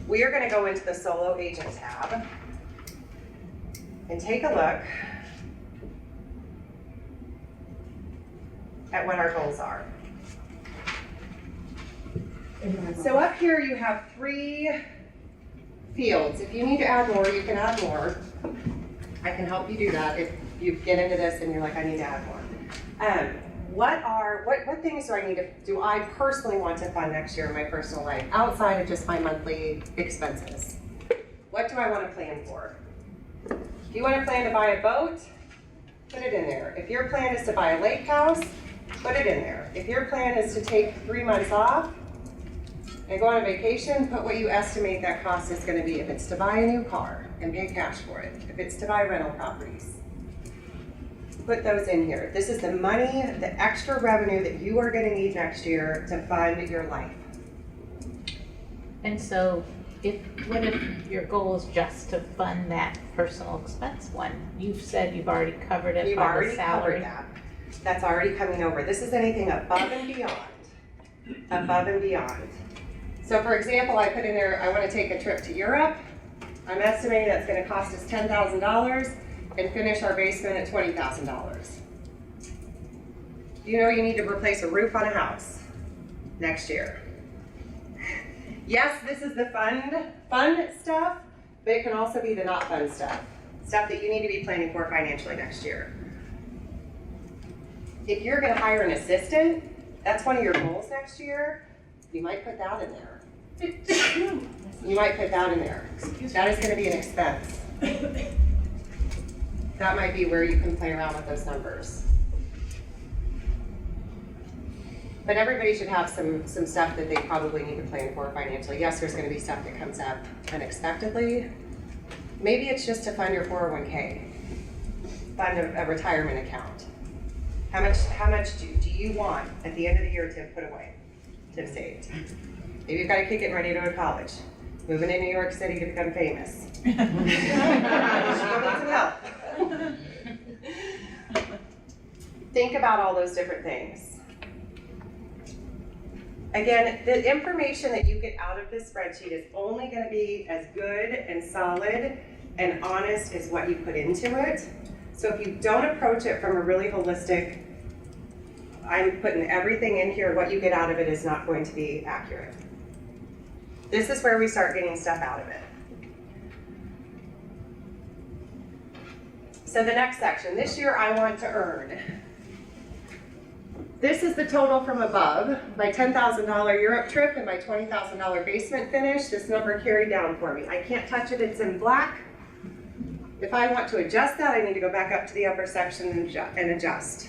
We are going to go into the solo agent tab and take a look at what our goals are. So up here you have 3 fields. If you need to add more, you can add more. I can help you do that if you get into this and you're like, I need to add more. What things do I personally want to fund next year in my personal life outside of just my monthly expenses? What do I want to plan for? If you want to plan to buy a boat, put it in there. If your plan is to buy a lake house, put it in there. If your plan is to take 3 months off and go on a vacation, put what you estimate that cost is going to be. If it's to buy a new car and pay cash for it, if it's to buy rental properties, put those in here. This is the money, the extra revenue that you are going to need next year to fund your life. And so, what if your goal is just to fund that personal expense one? You've said you've already covered it by the salary. You've already covered that. That's already coming over. This is anything above and beyond. Above and beyond. So for example, I put in there, I want to take a trip to Europe. I'm estimating that's going to cost us $10,000 and finish our basement at $20,000. You know you need to replace a roof on a house next year. Yes, this is the fun stuff, but it can also be the not fun stuff. Stuff that you need to be planning for financially next year. If you're going to hire an assistant, that's one of your goals next year, you might put that in there. You might put that in there. That is going to be an expense. That might be where you can play around with those numbers. But everybody should have some stuff that they probably need to plan for financially. Yes, there's going to be stuff that comes up unexpectedly. Maybe it's just to fund your 401k, fund a retirement account. How much do you want at the end of the year to put away, to save? Maybe you've got a kid getting ready to go to college. moving to New York City to become famous. She go need some help. Think about all those different things. Again, the information that you get out of this spreadsheet is only going to be as good and solid and honest as what you put into it. So if you don't approach it from a really holistic, I'm putting everything in here, what you get out of it is not going to be accurate. This is where we start getting stuff out of it. So the next section, this year I want to earn. This is the total from above, my $10,000 Europe trip and my $20,000 basement finish. This number carried down for me. I can't touch it, it's in black. If I want to adjust that, I need to go back up to the upper section and adjust.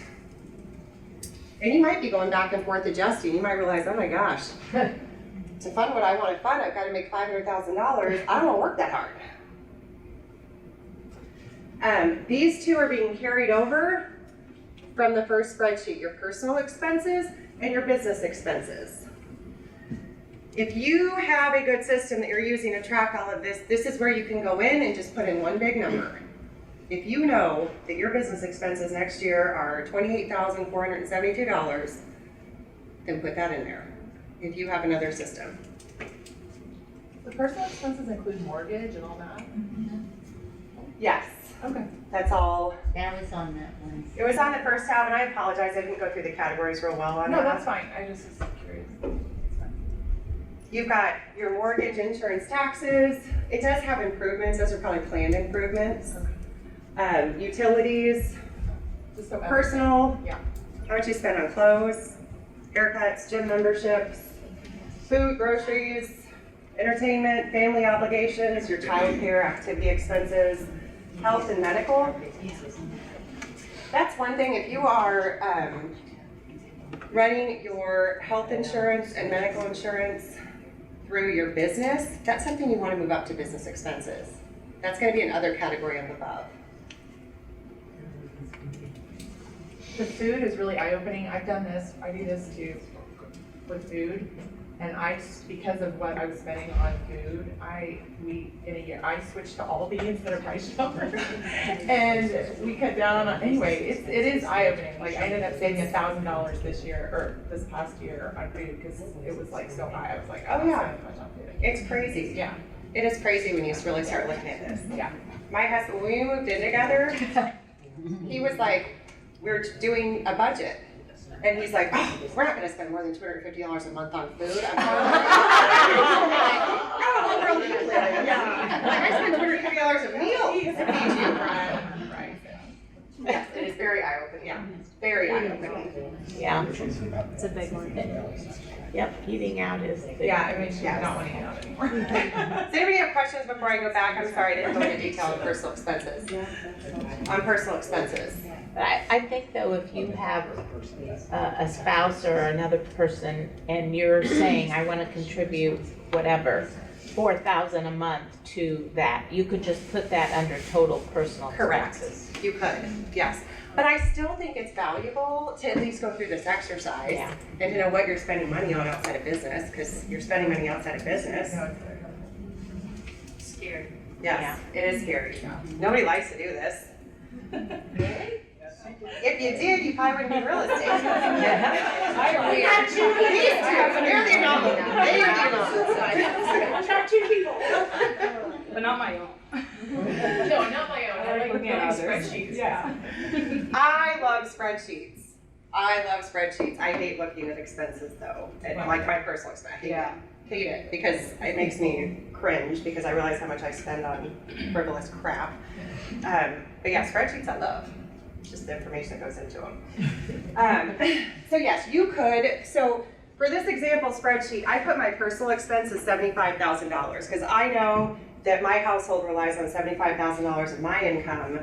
And you might be going back and forth adjusting. You might realize, oh my gosh, to fund what I want to fund, I've got to make $500,000. I don't want to work that hard. These two are being carried over from the first spreadsheet, your personal expenses and your business expenses. If you have a good system that you're using to track all of this, this is where you can go in and just put in one big number. If you know that your business expenses next year are $28,472, then put that in there, if you have another system. The personal expenses include mortgage and all that? Yes. Okay. That's all. That was on that one. It was on the first tab, and I apologize, I didn't go through the categories real well on that. No, that's fine. I just was curious. You've got your mortgage, insurance, taxes. It does have improvements. Those are probably planned improvements. Utilities, Just so personal, Yeah. how much you spend on clothes, haircuts, gym memberships, food, groceries, entertainment, family obligations, your child care, activity expenses, health and medical. That's one thing. If you are running your health insurance and medical insurance through your business, that's something you want to move up to business expenses. That's going to be another category up above. The food is really eye-opening. I've done this, I do this too, with food. And because of what I was spending on food, in a year, I switched to Aldi instead of Price Chopper. And we cut down on, anyway, it is eye-opening. Like, I ended up saving $1,000 this year, or this past year on food, because it was like so high. I was like, Oh, I'm yeah. not spending much on food. It's crazy. Yeah, It is crazy when you really start looking at this. yeah. My husband, when we moved in together, he was like, we're doing a budget. And he's like, oh, we're not gonna spend more than $250 a month on food. I'm like, oh, what world do you live in? Yeah. Like, I spend $250 a meal to feed you. Right. Yes, it is very eye-opening, yeah. Very eye-opening. Yeah, It's a big one. yep, eating out is the big. Yeah, it makes you Yes. not want to eat out anymore. Does anybody have questions before I go back? I'm sorry, I didn't go into detail on personal expenses. On personal expenses. But I think though, if you have a spouse or another person and you're saying, I want to contribute whatever, $4,000 a month to that, you could just put that under total personal Correct. expenses. You could, yes. But I still think it's valuable to at least go through this exercise Yeah. and to know what you're spending money on outside of business, because you're spending money outside of business. Scared. Yes, it is scary. Nobody likes to do this. If you did, you probably wouldn't be real estate. These two, they're the anomaly now. They are the anomaly. Attract two people. But not my own. No, not my own. I like looking at spreadsheets. Yeah. I love spreadsheets. I love spreadsheets. I hate looking at expenses though, and like my personal expense. I hate it. Hate it because it makes me cringe because I realize how much I spend on frivolous crap. But yeah, spreadsheets I love. Just the information that goes into them. So yes, you could. So for this example spreadsheet, I put my personal expense as $75,000 because I know that my household relies on $75,000 of my income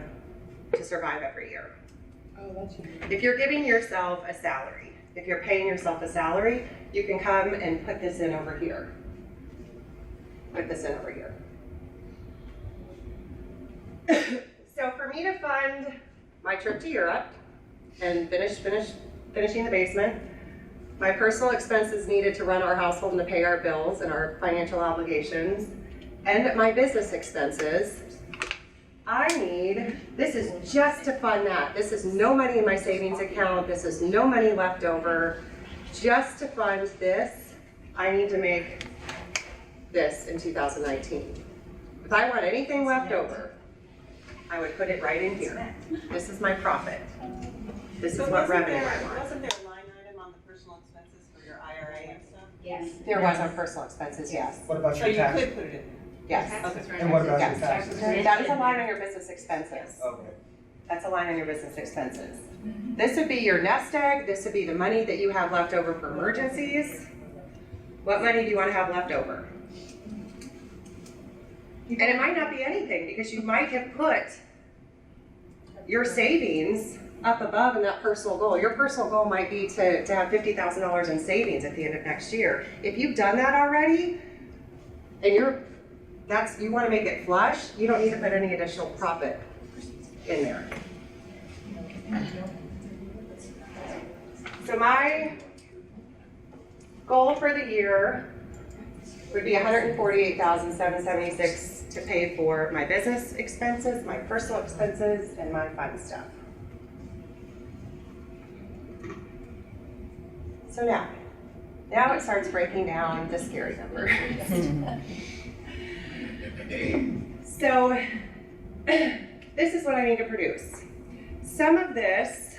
to survive every year. Oh, that's unique. If you're giving yourself a salary, if you're paying yourself a salary, you can come and put this in over here. Put this in over here. So for me to fund my trip to Europe and finishing the basement, my personal expenses needed to run our household and to pay our bills and our financial obligations, and my business expenses, I need, this is just to fund that. This is no money in my savings account. This is no money left over. Just to fund this, I need to make this in 2019. If I want anything left over, I would put it right in here. This is my profit. This is But what wasn't revenue there- I want. Wasn't there a line item on the personal expenses for your IRA and stuff? Yes. There was on personal expenses, yes. What about So your you tax? could put it in. Yes. And what about your Yes. taxes? That is a line on your business expenses. Okay. That's a line on your business expenses. This would be your nest egg. This would be the money that you have left over for emergencies. What money do you want to have left over? And it might not be anything, because you might have put your savings up above in that personal goal. Your personal goal might be to have $50,000 in savings at the end of next year. If you've done that already, and you want to make it flush, you don't need to put any additional profit in there. So my goal for the year would be $148,776 to pay for my business expenses, my personal expenses, and my fun stuff. So now it starts breaking down the scary numbers. So this is what I need to produce. Some of this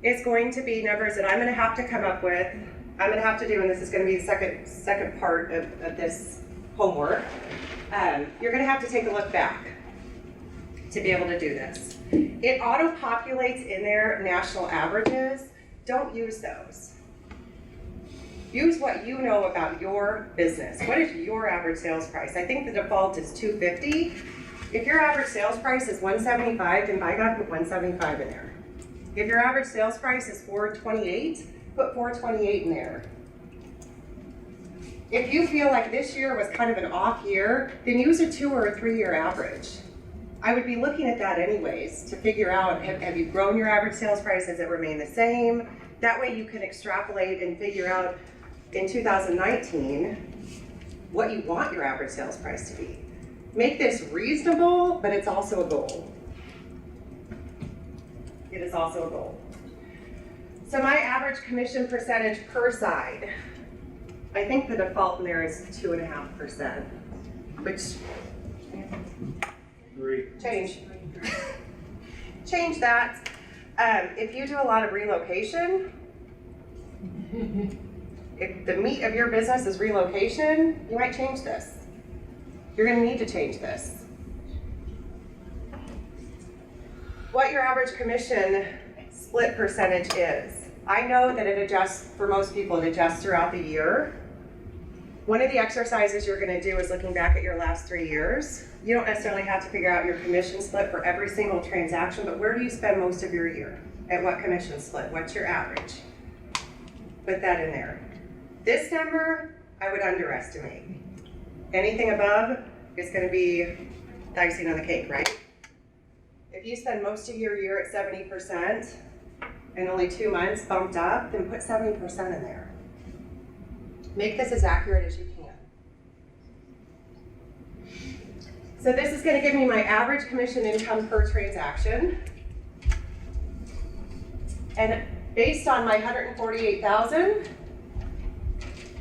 is going to be numbers that I'm going to have to come up with. I'm going to have to do, and this is going to be the second part of this homework. You're going to have to take a look back to be able to do this. It auto-populates in there national averages. Don't use those. Use what you know about your business. What is your average sales price? I think the default is $250. If your average sales price is $175, then by God, put $175 in there. If your average sales price is $428, put $428 in there. If you feel like this year was kind of an off year, then use a 2 or a 3 year average. I would be looking at that anyways to figure out, have you grown your average sales price? Has it remained the same? That way you can extrapolate and figure out in 2019 what you want your average sales price to be. Make this reasonable, but it's also a goal. It is also a goal. So my average commission percentage per side, I think the default in there is 2.5%, which Agree. change that. If you do a lot of relocation, if the meat of your business is relocation, you might change this. You're going to need to change this. What your average commission split percentage is. I know that it adjusts, for most people, it adjusts throughout the year. One of the exercises you're going to do is looking back at your last 3 years. You don't necessarily have to figure out your commission split for every single transaction, but where do you spend most of your year? At what commission split? What's your average? Put that in there. This number, I would underestimate. Anything above is going to be icing on the cake, right? If you spend most of your year at 70% and only 2 months bumped up, then put 70% in there. Make this as accurate as you can. So this is going to give me my average commission income per transaction. And based on my $148,000,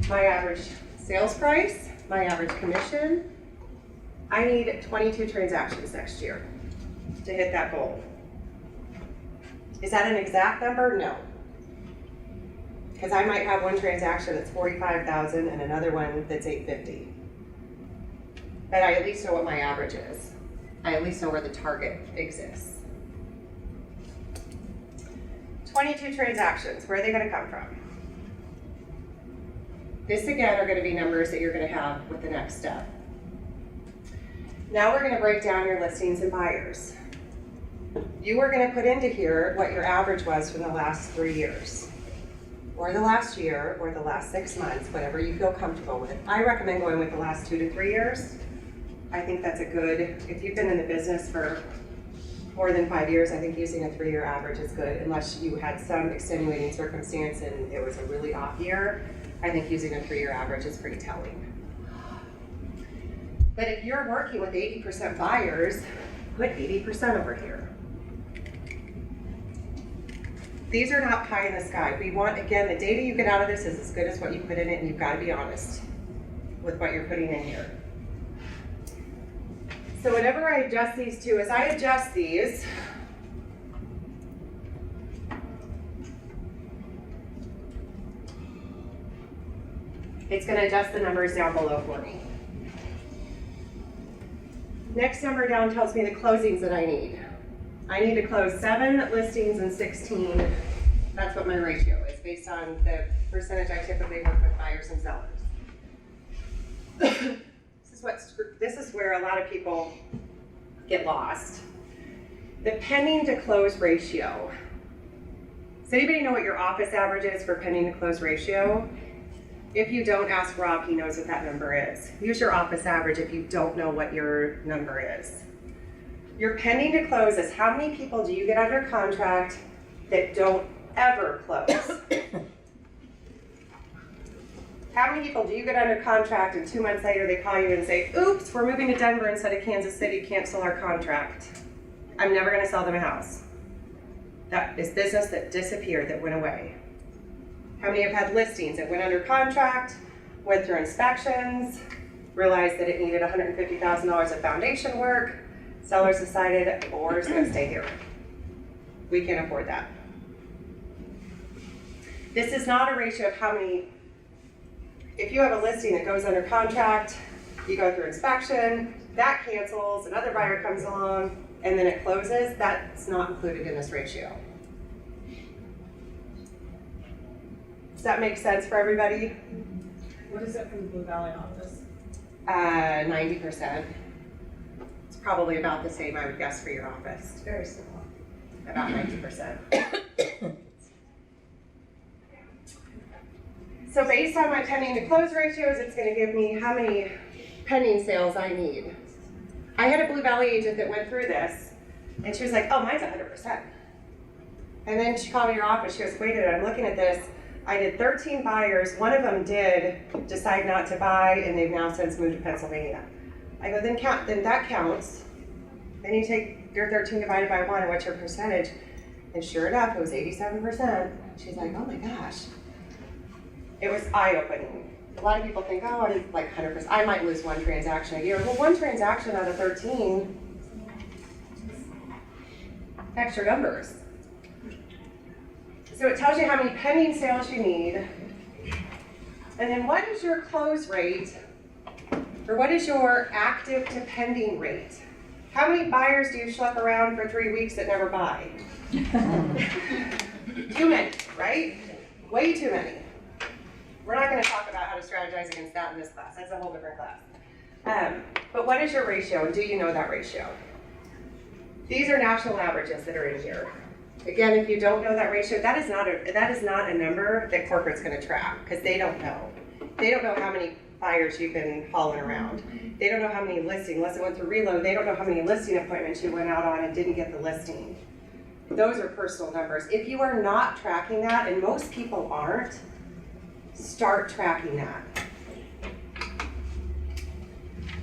my average sales price, my average commission, I need 22 transactions next year to hit that goal. Is that an exact number? No. Because I might have one transaction that's $45,000 and another one that's $850. But I at least know what my average is. I at least know where the target exists. 22 transactions, where are they going to come from? This again are going to be numbers that you're going to have with the next step. Now we're going to break down your listings and buyers. You are going to put into here what your average was from the last 3 years, or the last year, or the last 6 months, whatever you feel comfortable with. I recommend going with the last 2 to 3 years. I think that's a good, if you've been in the business for more than 5 years, I think using a 3-year average is good, unless you had some extenuating circumstance and it was a really off year. I think using a 3-year average is pretty telling. But if you're working with 80% buyers, put 80% over here. These are not pie in the sky. We want, again, the data you get out of this is as good as what you put in it, and you've got to be honest with what you're putting in here. So whenever I adjust these two, as I adjust these, it's going to adjust the numbers down below for me. Next number down tells me the closings that I need. I need to close 7 listings and 16. That's what my ratio is based on the percentage I typically work with buyers and sellers. This is where a lot of people get lost. The pending to close ratio. Does anybody know what your office average is for pending to close ratio? If you don't, ask Rob, he knows what that number is. Use your office average if you don't know what your number is. Your pending to close is how many people do you get under contract that don't ever close? How many people do you get under contract and 2 months later they call you and say, oops, we're moving to Denver instead of Kansas City, cancel our contract. I'm never gonna sell them a house. That is business that disappeared, that went away. How many have had listings that went under contract, went through inspections, realized that it needed $150,000 of foundation work, sellers decided, well, we're just gonna stay here. We can't afford that. This is not a ratio of how many, if you have a listing that goes under contract, you go through inspection, that cancels, another buyer comes along, and then it closes, that's not included in this ratio. Does that make sense for everybody? What is it for the Blue Valley office? 90%. It's probably about the same, I would guess, for your office. It's very similar. About 90%. So based on my pending to close ratios, it's gonna give me how many pending sales I need. I had a Blue Valley agent that went through this, and she was like, oh, mine's 100%. And then she called me in her office, she goes, wait a minute, I'm looking at this. I did 13 buyers, one of them did decide not to buy, and they've now since moved to Pennsylvania. I go, then that counts. Then you take your 13 divided by 1, and what's your percentage? And sure enough, it was 87%. She's like, oh my gosh. It was eye-opening. A lot of people think, oh, I'm like 100%. I might lose 1 transaction a year. Well, 1 transaction out of 13, extra numbers. So it tells you how many pending sales you need. And then what is your close rate, or what is your active to pending rate? How many buyers do you schlep around for 3 weeks that never buy? Too many, right? Way too many. We're not going to talk about how to strategize against that in this class. That's a whole different class. But what is your ratio, and do you know that ratio? These are national averages that are in here. Again, if you don't know that ratio, that is not a number that corporate's going to track, because they don't know. They don't know how many buyers you've been hauling around. They don't know how many listings, unless it went through reload, they don't know how many listing appointments you went out on and didn't get the listing. Those are personal numbers. If you are not tracking that, and most people aren't, start tracking that.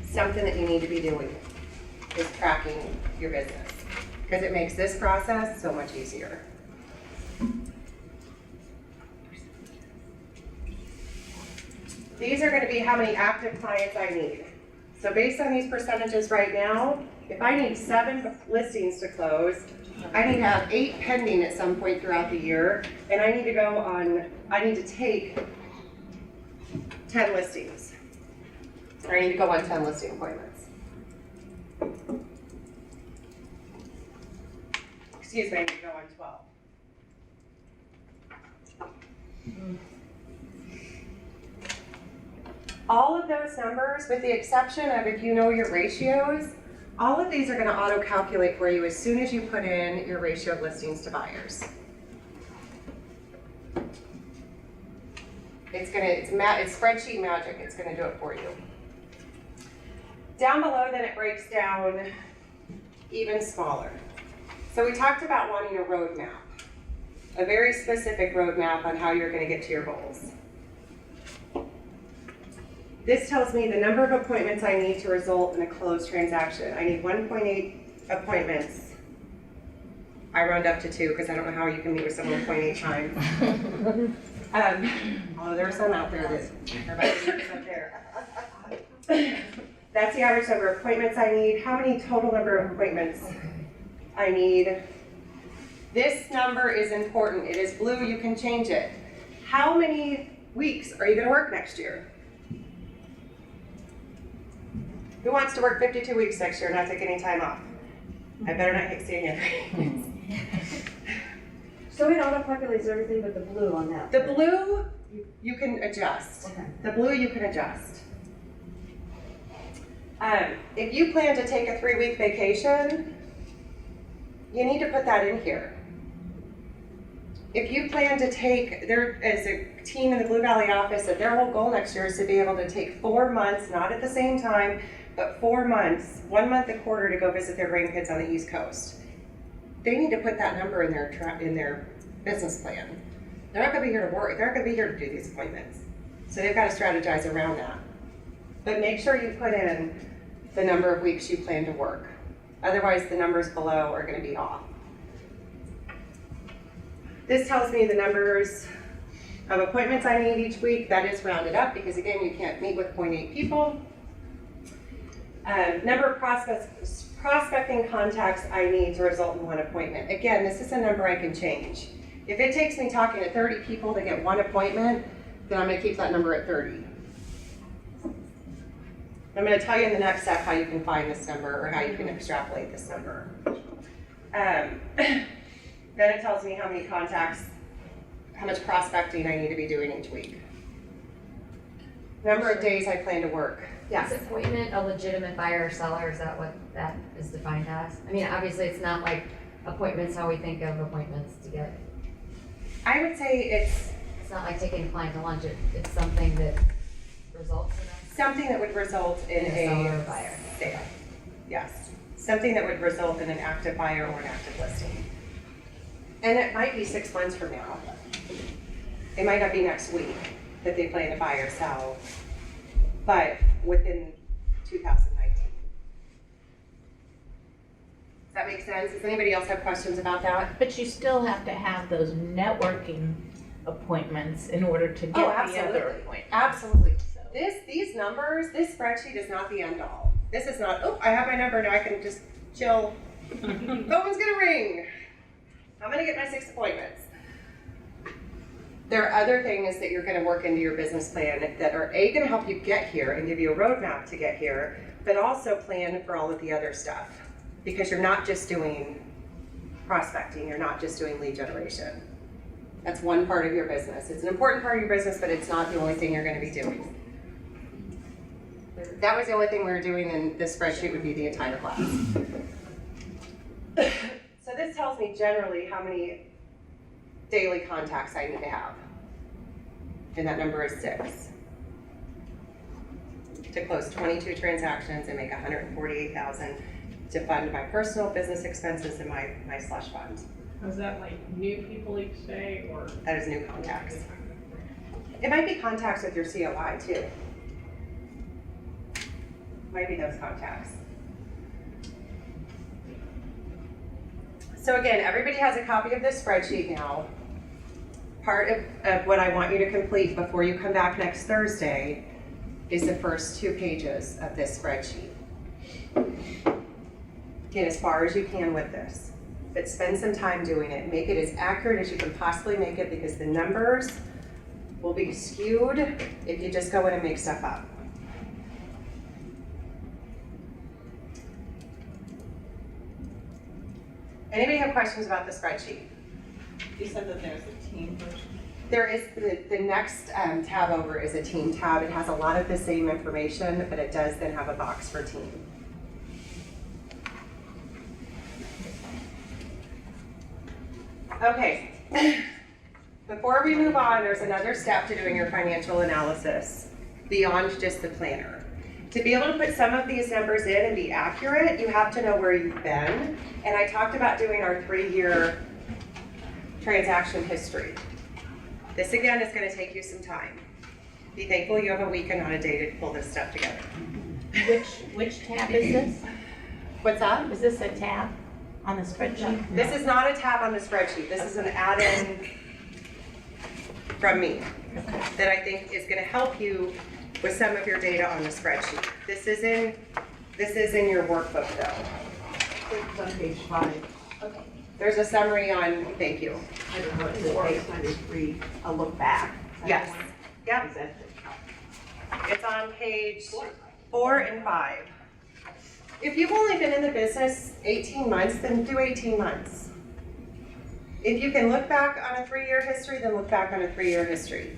Something that you need to be doing is tracking your business, because it makes this process so much easier. These are going to be how many active clients I need. So based on these percentages right now, if I need 7 listings to close, I need to have 8 pending at some point throughout the year, and I need to take 10 listings. Or I need to go on 10 listing appointments. Excuse me, I need to go on 12. All of those numbers, with the exception of if you know your ratios, all of these are going to auto-calculate for you as soon as you put in your ratio of listings to buyers. It's spreadsheet magic. It's going to do it for you. Down below, then it breaks down even smaller. So we talked about wanting a roadmap, a very specific roadmap on how you're going to get to your goals. This tells me the number of appointments I need to result in a closed transaction. I need 1.8 appointments. I round up to 2 because I don't know how you can meet with someone 1.8 times. Although there are some out there that are about to meet up there. That's the average number of appointments I need. How many total number of appointments I need? This number is important. It is blue, you can change it. How many weeks are you gonna work next year? Who wants to work 52 weeks next year and not take any time off? I better not hit seeing it. So it auto-populates everything but the blue on that. The blue, you can adjust. Okay. The blue you can adjust. If you plan to take a 3-week vacation, you need to put that in here. If you plan to take, there is a team in the Blue Valley office that their whole goal next year is to be able to take 4 months, not at the same time, but 4 months, 1 month a quarter to go visit their grandkids on the East Coast. They need to put that number in their business plan. They're not gonna be here to work, they're not gonna be here to do these appointments. So they've got to strategize around that. But make sure you put in the number of weeks you plan to work. Otherwise, the numbers below are gonna be off. This tells me the numbers of appointments I need each week. That is rounded up because again, you can't meet with 0.8 people. Number of prospecting contacts I need to result in 1 appointment. Again, this is a number I can change. If it takes me talking to 30 people to get 1 appointment, then I'm gonna keep that number at 30. I'm gonna tell you in the next step how you can find this number or how you can extrapolate this number. Then it tells me how many contacts, how much prospecting I need to be doing each week. Number of days I plan to work. Yes. Is appointment a legitimate buyer or seller? Is that what that is defined as? I mean, obviously, it's not like appointments how we think of appointments to get. I would say it's not like taking a client to lunch. It's something that results in something that would result in a seller or buyer. Sale. Yes. Something that would result in an active buyer or an active listing. And it might be 6 months from now. It might not be next week that they plan to buy or sell, but within 2019. Does that make sense? Does anybody else have questions about that? But you still have to have those networking appointments in order to get the other appointments. Absolutely. These numbers, this spreadsheet is not the end all. This is not, oh, I have my number, now I can just chill. Phone's gonna ring. I'm gonna get my 6 appointments. There are other things that you're gonna work into your business plan that are gonna help you get here and give you a roadmap to get here, but also plan for all of the other stuff. Because you're not just doing prospecting, you're not just doing lead generation. That's one part of your business. It's an important part of your business, but it's not the only thing you're gonna be doing. That was the only thing we were doing, and this spreadsheet would be the entire class. So this tells me generally how many daily contacts I need to have. And that number is 6. To close 22 transactions and make $148,000 to fund my personal business expenses and my slush fund. Is that like new people each day or? That is new contacts. It might be contacts with your COI too. Might be those contacts. So again, everybody has a copy of this spreadsheet now. Part of what I want you to complete before you come back next Thursday is the first 2 pages of this spreadsheet. Get as far as you can with this, but spend some time doing it. Make it as accurate as you can possibly make it because the numbers will be skewed if you just go in and make stuff up. Anybody have questions about the spreadsheet? You said that there's a team version. There is, the next tab over is a team tab. It has a lot of the same information, but it does then have a box for team. Okay, before we move on, there's another step to doing your financial analysis beyond just the planner. To be able to put some of these numbers in and be accurate, you have to know where you've been. And I talked about doing our 3-year transaction history. This again is going to take you some time. Be thankful you have a week and not a day to pull this stuff together. Which tab is this? What's that? Is this a tab on the spreadsheet? This is not a tab on the spreadsheet. This is an add-in from me that I think is gonna help you with some of your data on the spreadsheet. This is in your workbook though. It's on page 5. Okay. There's a summary on, thank you. I don't know, it's page 93, a look back. Yes. Yep. Is that It's on page 4 and 5. If you've only been in the business 18 months, then do 18 months. If you can look back on a 3-year history, then look back on a 3-year history.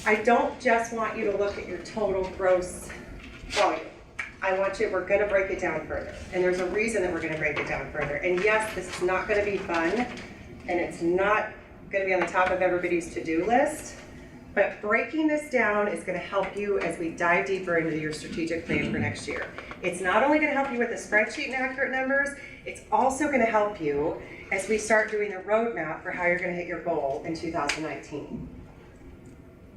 I don't just want you to look at your total gross volume. We're gonna break it down further. And there's a reason that we're gonna break it down further. And yes, this is not gonna be fun, and it's not gonna be on the top of everybody's to-do list. But breaking this down is gonna help you as we dive deeper into your strategic plan for next year. It's not only gonna help you with the spreadsheet and accurate numbers, it's also gonna help you as we start doing the roadmap for how you're gonna hit your goal in 2019.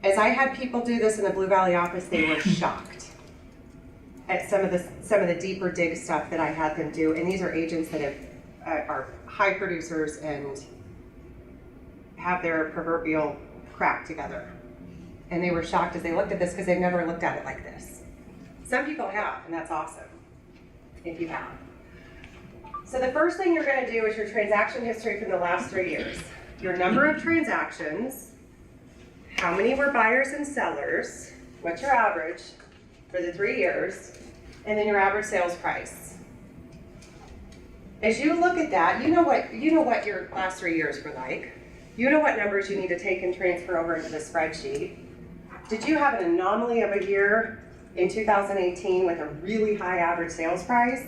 As I had people do this in the Blue Valley office, they were shocked at some of the deeper dig stuff that I had them do. And these are agents that are high producers and have their proverbial crap together. And they were shocked as they looked at this because they've never looked at it like this. Some people have, and that's awesome, if you have. So the first thing you're gonna do is your transaction history from the last 3 years. Your number of transactions, how many were buyers and sellers, what's your average for the 3 years, and then your average sales price. As you look at that, you know what your last 3 years were like. You know what numbers you need to take and transfer over into the spreadsheet. Did you have an anomaly of a year in 2018 with a really high average sales price?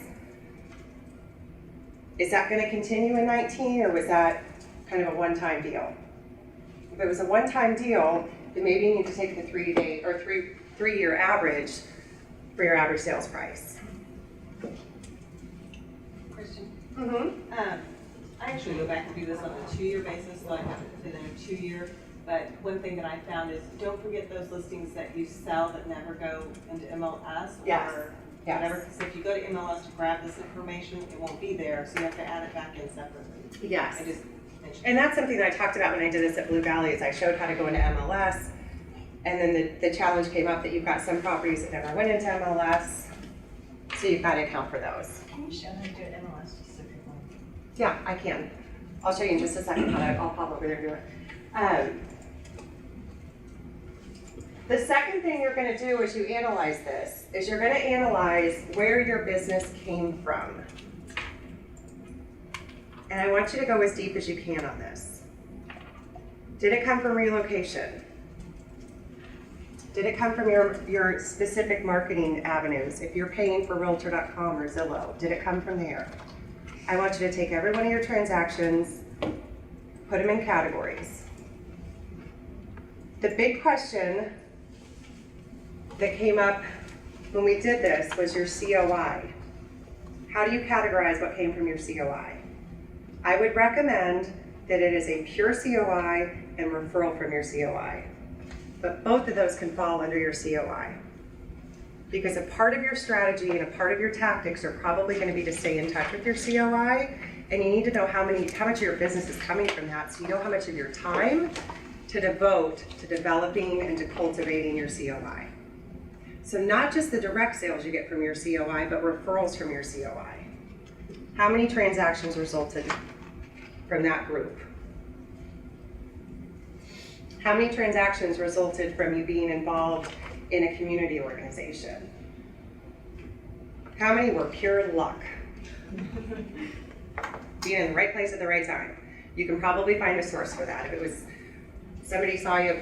Is that going to continue in 19, or was that kind of a one-time deal? If it was a one-time deal, then maybe you need to take the 3-year average for your average sales price. Christian? Mm-hmm. I actually go back and do this on a 2-year basis, so I have it fit in a 2-year. But one thing that I found is don't forget those listings that you sell that never go into MLS Yes. or Yes. whatever. Because if you go to MLS to grab this information, it won't be there, so you have to add it back in separately. Yes. I just mentioned. And that's something that I talked about when I did this at Blue Valley, is I showed how to go into MLS. And then the challenge came up that you've got some properties that never went into MLS. So you've got to account for those. Can you show them how to do it MLS just so people? Yeah, I can. I'll show you in just a second I'll pop over there and do it. The second thing you're going to do as you analyze this is you're going to analyze where your business came from. And I want you to go as deep as you can on this. Did it come from relocation? Did it come from your specific marketing avenues? If you're paying for Realtor.com or Zillow, did it come from there? I want you to take every one of your transactions, put them in categories. The big question that came up when we did this was your COI. How do you categorize what came from your COI? I would recommend that it is a pure COI and referral from your COI. But both of those can fall under your COI. Because a part of your strategy and a part of your tactics are probably going to be to stay in touch with your COI, and you need to know how much of your business is coming from that, so you know how much of your time to devote to developing and to cultivating your COI. So not just the direct sales you get from your COI, but referrals from your COI. How many transactions resulted from that group? How many transactions resulted from you being involved in a community organization? How many were pure luck? Being in the right place at the right time. You can probably find a source for that. If it was somebody saw you,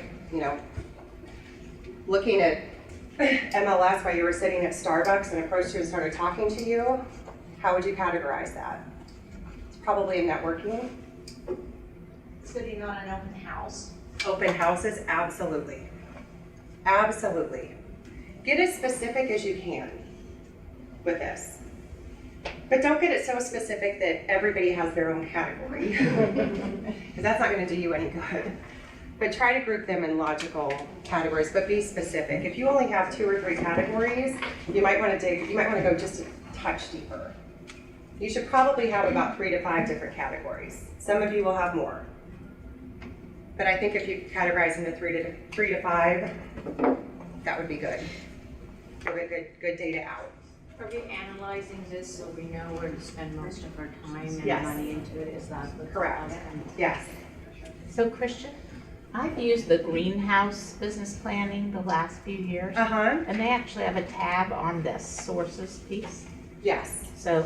looking at MLS while you were sitting at Starbucks and approached you and started talking to you, how would you categorize that? It's probably a networking. Sitting on an open house. Open houses, absolutely. Absolutely. Get as specific as you can with this. But don't get it so specific that everybody has their own category. Because that's not going to do you any good. but try to group them in logical categories, but be specific. If you only have 2 or 3 categories, you might want to go just a touch deeper. You should probably have about 3 to 5 different categories. Some of you will have more. But I think if you categorize into 3 to 5, that would be good. Give it good data out. Are we analyzing this so we know where to spend most of our time and Yes. money into it? Is that the Correct. Yes. So Christian, I've used the greenhouse business planning the last few years. And they actually have a tab on this sources piece. Yes. So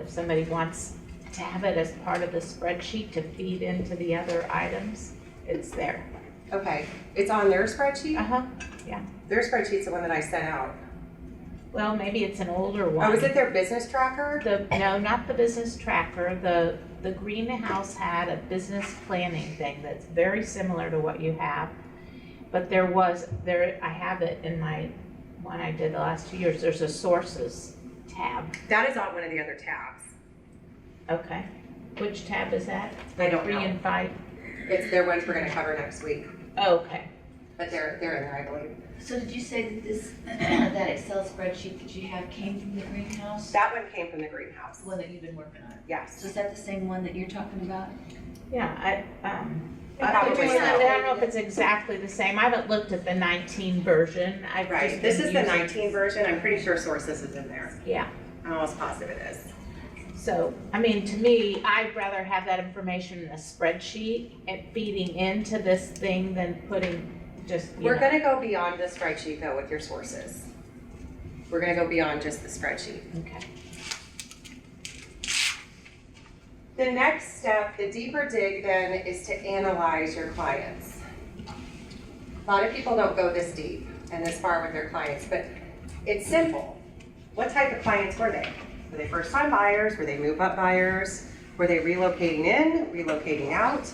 if somebody wants to have it as part of the spreadsheet to feed into the other items, it's there. Okay. It's on their spreadsheet? Yeah. Their spreadsheet's the one that I sent out. Well, maybe it's an older one. Oh, is it their business tracker? No, not the business tracker. The greenhouse had a business planning thing that's very similar to what you have. But I have it in my one I did the last 2 years. There's a sources tab. That is on one of the other tabs. Okay. Which tab is that? I don't 3 know. and 5? They're ones we're gonna cover next week. Oh, okay. But they're in there, I believe. So did you say that this, that Excel spreadsheet that you have came from the greenhouse? That one came from the greenhouse. The one that you've been working on? Yes. So is that the same one that you're talking about? Yeah, I Probably don't know if it's exactly the same. I haven't looked at the 19 version. I've Right. just This been is the using- 19 version. I'm pretty sure sources is in there. Yeah. I'm almost positive it is. So, I mean, to me, I'd rather have that information in a spreadsheet and feeding into this thing than putting just, you We're know. gonna go beyond the spreadsheet though with your sources. We're gonna go beyond just the spreadsheet. Okay. The next step, the deeper dig then, is to analyze your clients. A lot of people don't go this deep and this far with their clients, but it's simple. What type of clients were they? Were they first-time buyers? Were they move-up buyers? Were they relocating in, relocating out?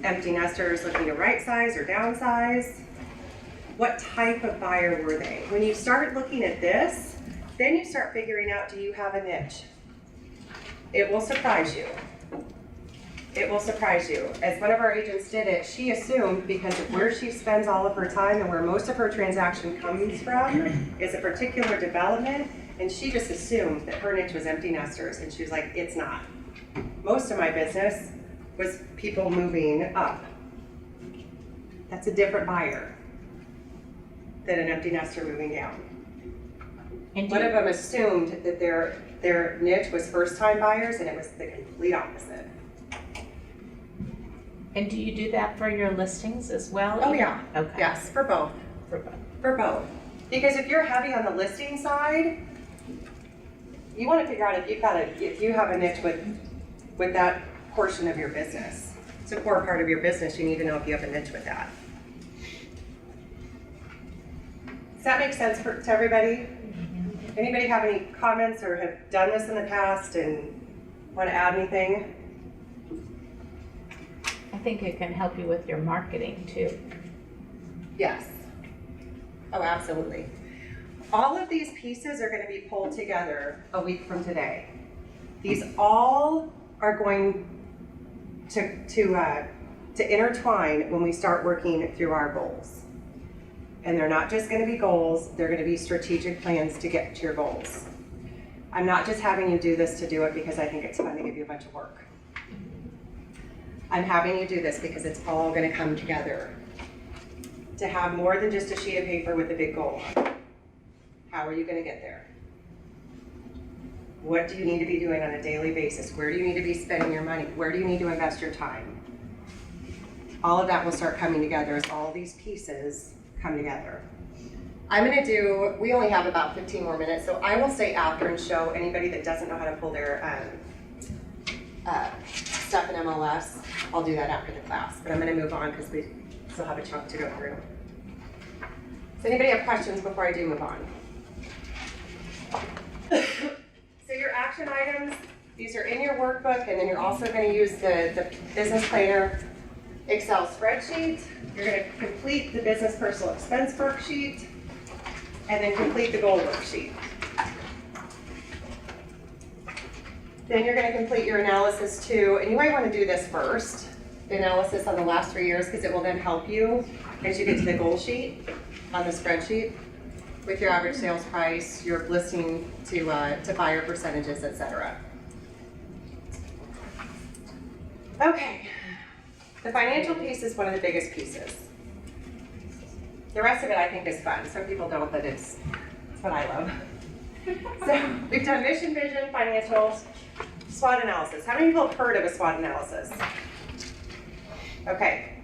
Empty nesters looking to right size or downsize? What type of buyer were they? When you start looking at this, then you start figuring out, do you have a niche? It will surprise you. It will surprise you. As one of our agents did it, she assumed because of where she spends all of her time and where most of her transaction comes from is a particular development, and she just assumed that her niche was empty nesters, and she was like, it's not. Most of my business was people moving up. That's a different buyer than an empty nester moving down. And One of them assumed that their niche was first-time buyers, and it was the complete opposite. And do you do that for your listings as well? Oh, yeah. Okay. Yes, for both. For both. For both. Because if you're heavy on the listing side, you want to figure out if you have a niche with that portion of your business. It's a core part of your business. You need to know if you have a niche with that. Does that make sense to everybody? Anybody have any comments or have done this in the past and want to add anything? I think it can help you with your marketing too. Yes. Oh, absolutely. All of these pieces are going to be pulled together a week from today. These all are going to intertwine when we start working through our goals. And they're not just going to be goals, they're going to be strategic plans to get to your goals. I'm not just having you do this to do it because I think it's fun to give you a bunch of work. I'm having you do this because it's all going to come together to have more than just a sheet of paper with a big goal on it. How are you going to get there? What do you need to be doing on a daily basis? Where do you need to be spending your money? Where do you need to invest your time? All of that will start coming together as all these pieces come together. I'm going to do, we only have about 15 more minutes, so I will stay after and show anybody that doesn't know how to pull their stuff in MLS. I'll do that after the class, but I'm going to move on because we still have a chunk to go through. Does anybody have questions before I do move on? So your action items, these are in your workbook, and then you're also going to use the business planner Excel spreadsheet. You're going to complete the business personal expense worksheet, and then complete the goal worksheet. Then you're going to complete your analysis too, and you might want to do this first, analysis on the last 3 years because it will then help you as you get to the goal sheet on the spreadsheet with your average sales price, your listing to buyer percentages, etc. Okay, the financial piece is one of the biggest pieces. The rest of it I think is fun. Some people don't, but it's what I love. So we've done mission, vision, financials, SWOT analysis. How many people have heard of a SWOT analysis? Okay.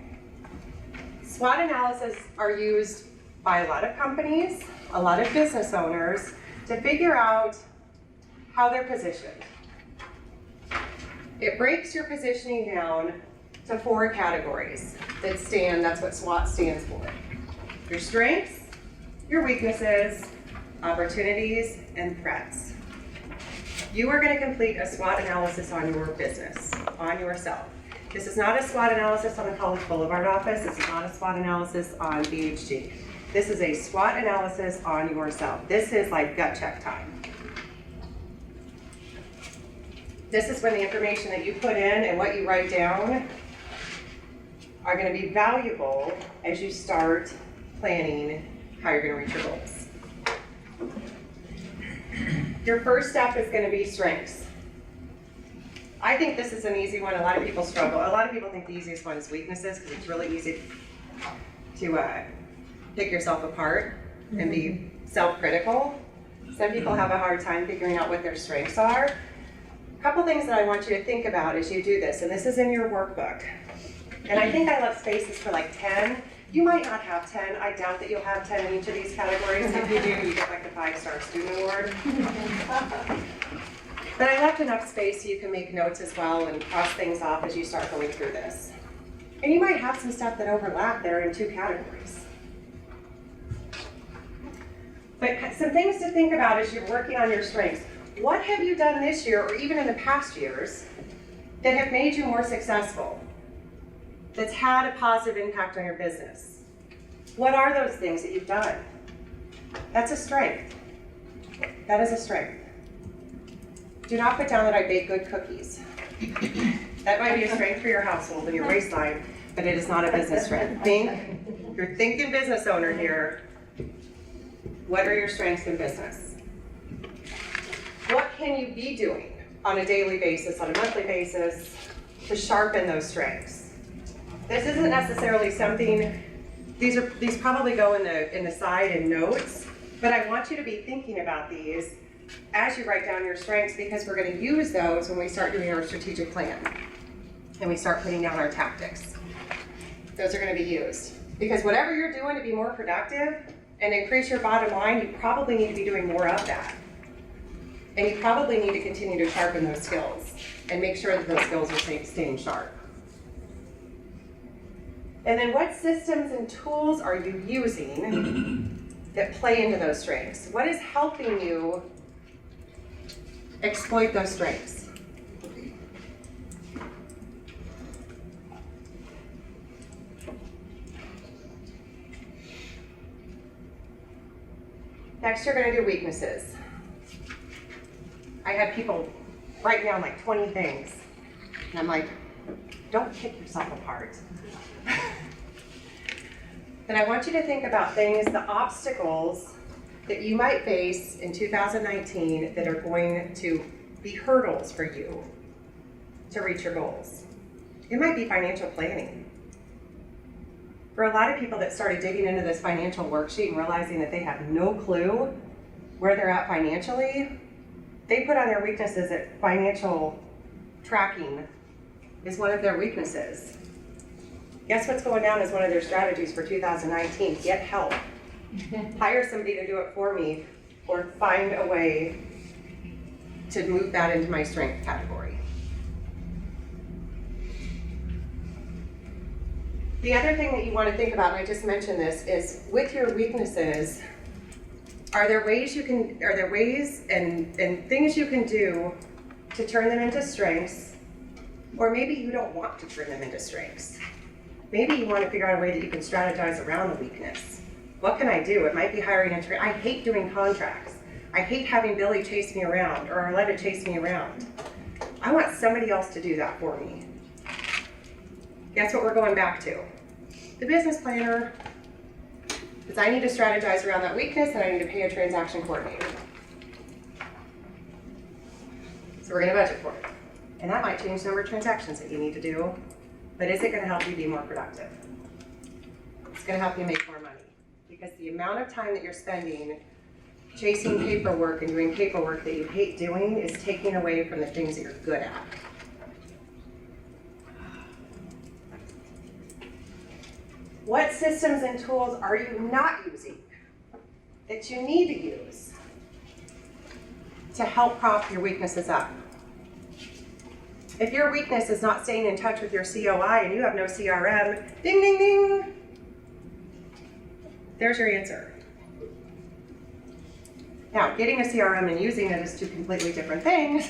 SWOT analysis are used by a lot of companies, a lot of business owners, to figure out how they're positioned. It breaks your positioning down to 4 categories that's what SWOT stands for. Your strengths, your weaknesses, opportunities, and threats. You are going to complete a SWOT analysis on your business, on yourself. This is not a SWOT analysis on the College Boulevard office. This is not a SWOT analysis on BHG. This is a SWOT analysis on yourself. This is like gut check time. This is when the information that you put in and what you write down are going to be valuable as you start planning how you're going to reach your goals. Your first step is going to be strengths. I think this is an easy one. A lot of people struggle. A lot of people think the easiest one is weaknesses because it's really easy to pick yourself apart and be self-critical. Some people have a hard time figuring out what their strengths are. A couple things that I want you to think about as you do this, and this is in your workbook. And I think I left spaces for like 10. You might not have 10. I doubt that you'll have 10 in each of these categories. If you do, you get like the 5-star student award. But I left enough space so you can make notes as well and cross things off as you start going through this. And you might have some stuff that overlap there in 2 categories. But some things to think about as you're working on your strengths. What have you done this year, or even in the past years, that have made you more successful? That's had a positive impact on your business? What are those things that you've done? That's a strength. That is a strength. Do not put down that I bake good cookies. That might be a strength for your household and your waistline, but it is not a business strength. You're thinking business owner here. What are your strengths in business? What can you be doing on a daily basis, on a monthly basis, to sharpen those strengths? This isn't necessarily something, these probably go in the side in notes, but I want you to be thinking about these as you write down your strengths, because we're going to use those when we start doing our strategic plan and we start putting down our tactics. Those are going to be used. Because whatever you're doing to be more productive and increase your bottom line, you probably need to be doing more of that. And you probably need to continue to sharpen those skills and make sure that those skills are staying sharp. And then what systems and tools are you using that play into those strengths? What is helping you exploit those strengths? Next, you're going to do weaknesses. I had people write down like 20 things, and I'm like, don't pick yourself apart. Then I want you to think about things, the obstacles that you might face in 2019 that are going to be hurdles for you to reach your goals. It might be financial planning. For a lot of people that started digging into this financial worksheet and realizing that they have no clue where they're at financially, they put on their weaknesses that financial tracking is one of their weaknesses. Guess what's going down as one of their strategies for 2019? Get help. Hire somebody to do it for me, or find a way to move that into my strength category. The other thing that you want to think about, and I just mentioned this, is with your weaknesses, are there ways and things you can do to turn them into strengths, or maybe you don't want to turn them into strengths. Maybe you want to figure out a way that you can strategize around the weakness. What can I do? It might be hiring an attorney. I hate doing contracts. I hate having Billy chase me around or Arletta chase me around. I want somebody else to do that for me. Guess what we're going back to? The business planner. Because I need to strategize around that weakness and I need to pay a transaction coordinator. So we're gonna budget for it. And that might change the number of transactions that you need to do, but is it gonna help you be more productive? It's gonna help you make more money. Because the amount of time that you're spending chasing paperwork and doing paperwork that you hate doing is taking away from the things that you're good at. What systems and tools are you not using that you need to use to help prop your weaknesses up? If your weakness is not staying in touch with your COI and you have no CRM, ding, ding, ding. There's your answer. Now, getting a CRM and using it is two completely different things.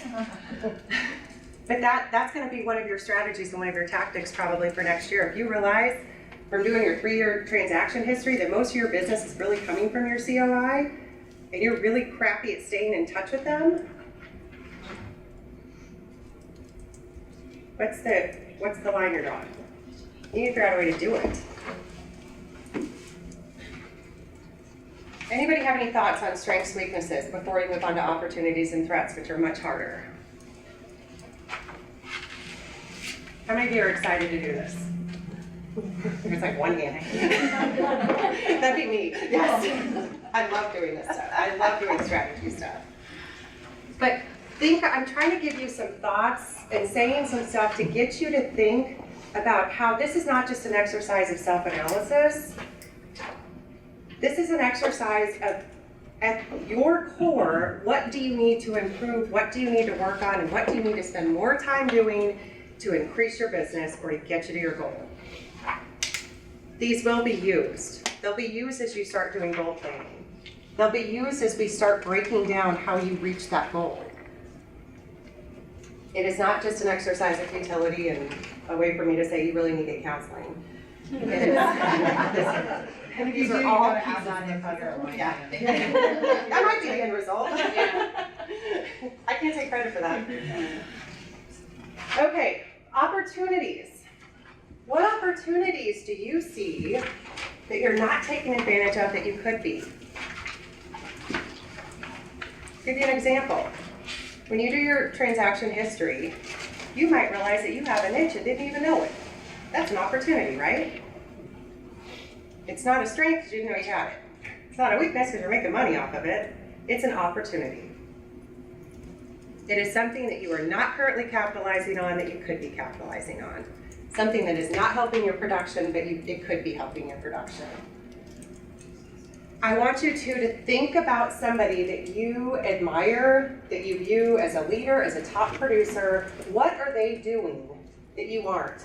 But that's gonna be one of your strategies and one of your tactics probably for next year. If you realize from doing your 3-year transaction history that most of your business is really coming from your COI, and you're really crappy at staying in touch with them, what's the line you're drawing? You need to figure out a way to do it. Anybody have any thoughts on strengths, weaknesses before we move on to opportunities and threats, which are much harder? How many of you are excited to do this? There's like one hand. That'd be me, yes. I love doing this stuff. I love doing strategy stuff. But I'm trying to give you some thoughts and saying some stuff to get you to think about how this is not just an exercise of self-analysis. This is an exercise of, at your core, what do you need to improve, what do you need to work on, and what do you need to spend more time doing to increase your business or to get you to your goal. These will be used. They'll be used as you start doing goal planning. They'll be used as we start breaking down how you reach that goal. It is not just an exercise of futility and a way for me to say you really need to get counseling. It is. These are all pieces of the puzzle. Yeah. That might be the end result. I can't take credit for that. Okay, opportunities. What opportunities do you see that you're not taking advantage of that you could be? Give you an example. When you do your transaction history, you might realize that you have a niche and didn't even know it. That's an opportunity, right? It's not a strength because you didn't know you had it. It's not a weakness because you're making money off of it. It's an opportunity. It is something that you are not currently capitalizing on that you could be capitalizing on. Something that is not helping your production, but it could be helping your production. I want you to think about somebody that you admire, that you view as a leader, as a top producer. What are they doing that you aren't?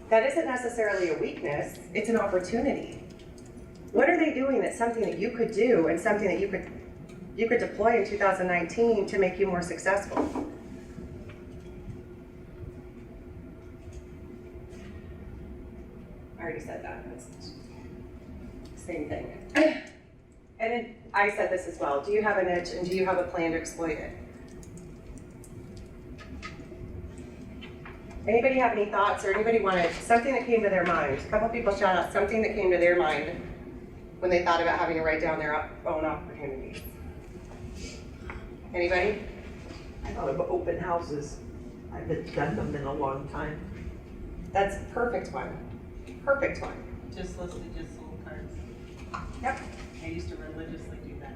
That isn't necessarily a weakness, it's an opportunity. What are they doing that's something that you could do and something that you could deploy in 2019 to make you more successful? I already said that. That's same thing. And then I said this as well. Do you have a niche and do you have a plan to exploit it? Anybody have any thoughts or anybody wanted something that came to their mind? A couple people shout out something that came to their mind when they thought about having to write down their own opportunities. Anybody? I thought of open houses. I haven't done them in a long time. That's a perfect one. Perfect one. Just listed, just sold cards. Yep. I used to religiously do that.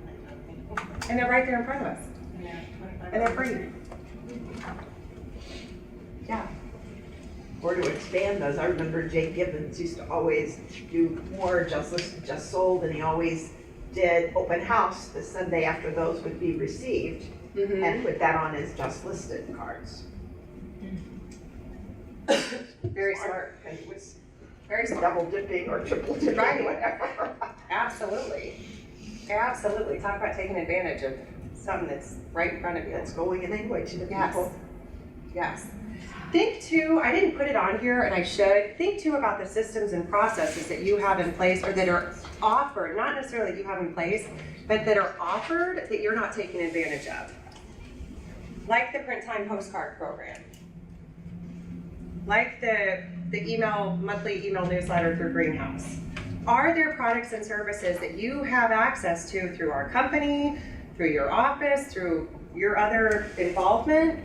And they're right there in front of us. Yeah, 25. And they're free. Yeah. Or to expand those, I remember Jake Gibbons used to always do more just listed, just sold, and he always did open house the Sunday after those would be received, and put that on his just listed cards. Very smart. And it was Very smart. double dipping or triple dipping, Right. whatever. Absolutely. Absolutely. Talk about taking advantage of something that's right in front of you. That's going in anyway to the people. Yes. Think too, I didn't put it on here and I should, think too about the systems and processes that you have in place or that are offered, not necessarily that you have in place, but that are offered that you're not taking advantage of. Like the print time postcard program. like the monthly email newsletter through Greenhouse? Are there products and services that you have access to through our company, through your office, through your other involvement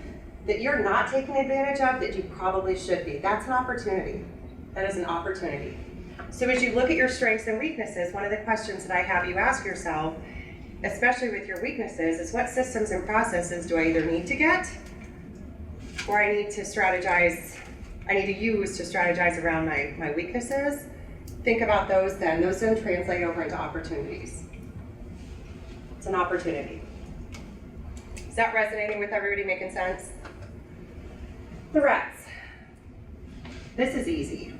that you're not taking advantage of that you probably should be? That's an opportunity. That is an opportunity. So as you look at your strengths and weaknesses, one of the questions that I have you ask yourself, especially with your weaknesses, is what systems and processes do I either need to get or I need to use to strategize around my weaknesses? Think about those then. Those then translate over into opportunities. It's an opportunity. Is that resonating with everybody, making sense? Threats. This is easy.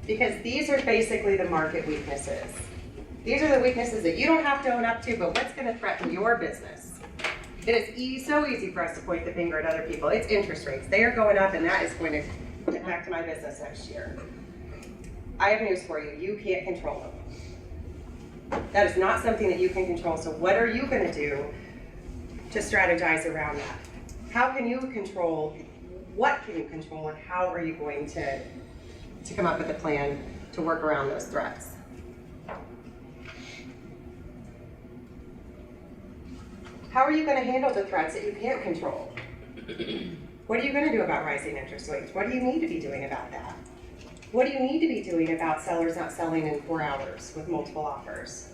Because these are basically the market weaknesses. These are the weaknesses that you don't have to own up to, but what's going to threaten your business? It is so easy for us to point the finger at other people. It's interest rates. They are going up, and that is going to impact my business next year. I have news for you. You can't control them. That is not something that you can control. So what are you going to do to strategize around that? How can you control? What can you control, and how are you going to come up with a plan to work around those threats? How are you going to handle the threats that you can't control? What are you going to do about rising interest rates? What do you need to be doing about that? What do you need to be doing about sellers not selling in 4 hours with multiple offers?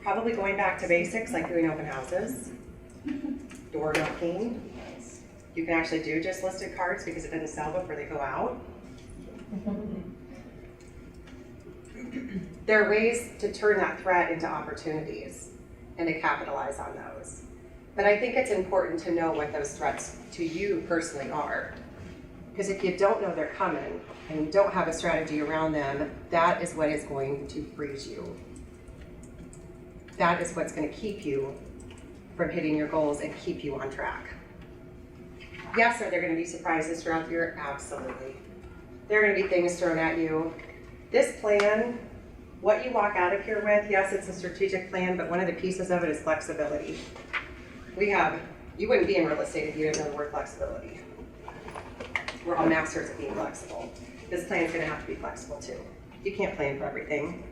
Probably going back to basics like doing open houses, door knocking. You can actually do just listed cards because it doesn't sell before they go out. There are ways to turn that threat into opportunities and to capitalize on those. But I think it's important to know what those threats to you personally are. Because if you don't know they're coming and you don't have a strategy around them, that is what is going to freeze you. That is what's going to keep you from hitting your goals and keep you on track. Yes, are there going to be surprises throughout the year? Absolutely. There are going to be things thrown at you. This plan, what you walk out of here with, yes, it's a strategic plan, but one of the pieces of it is flexibility. You wouldn't be in real estate if you didn't know the word flexibility. We're all masters at being flexible. This plan is going to have to be flexible too. You can't plan for everything.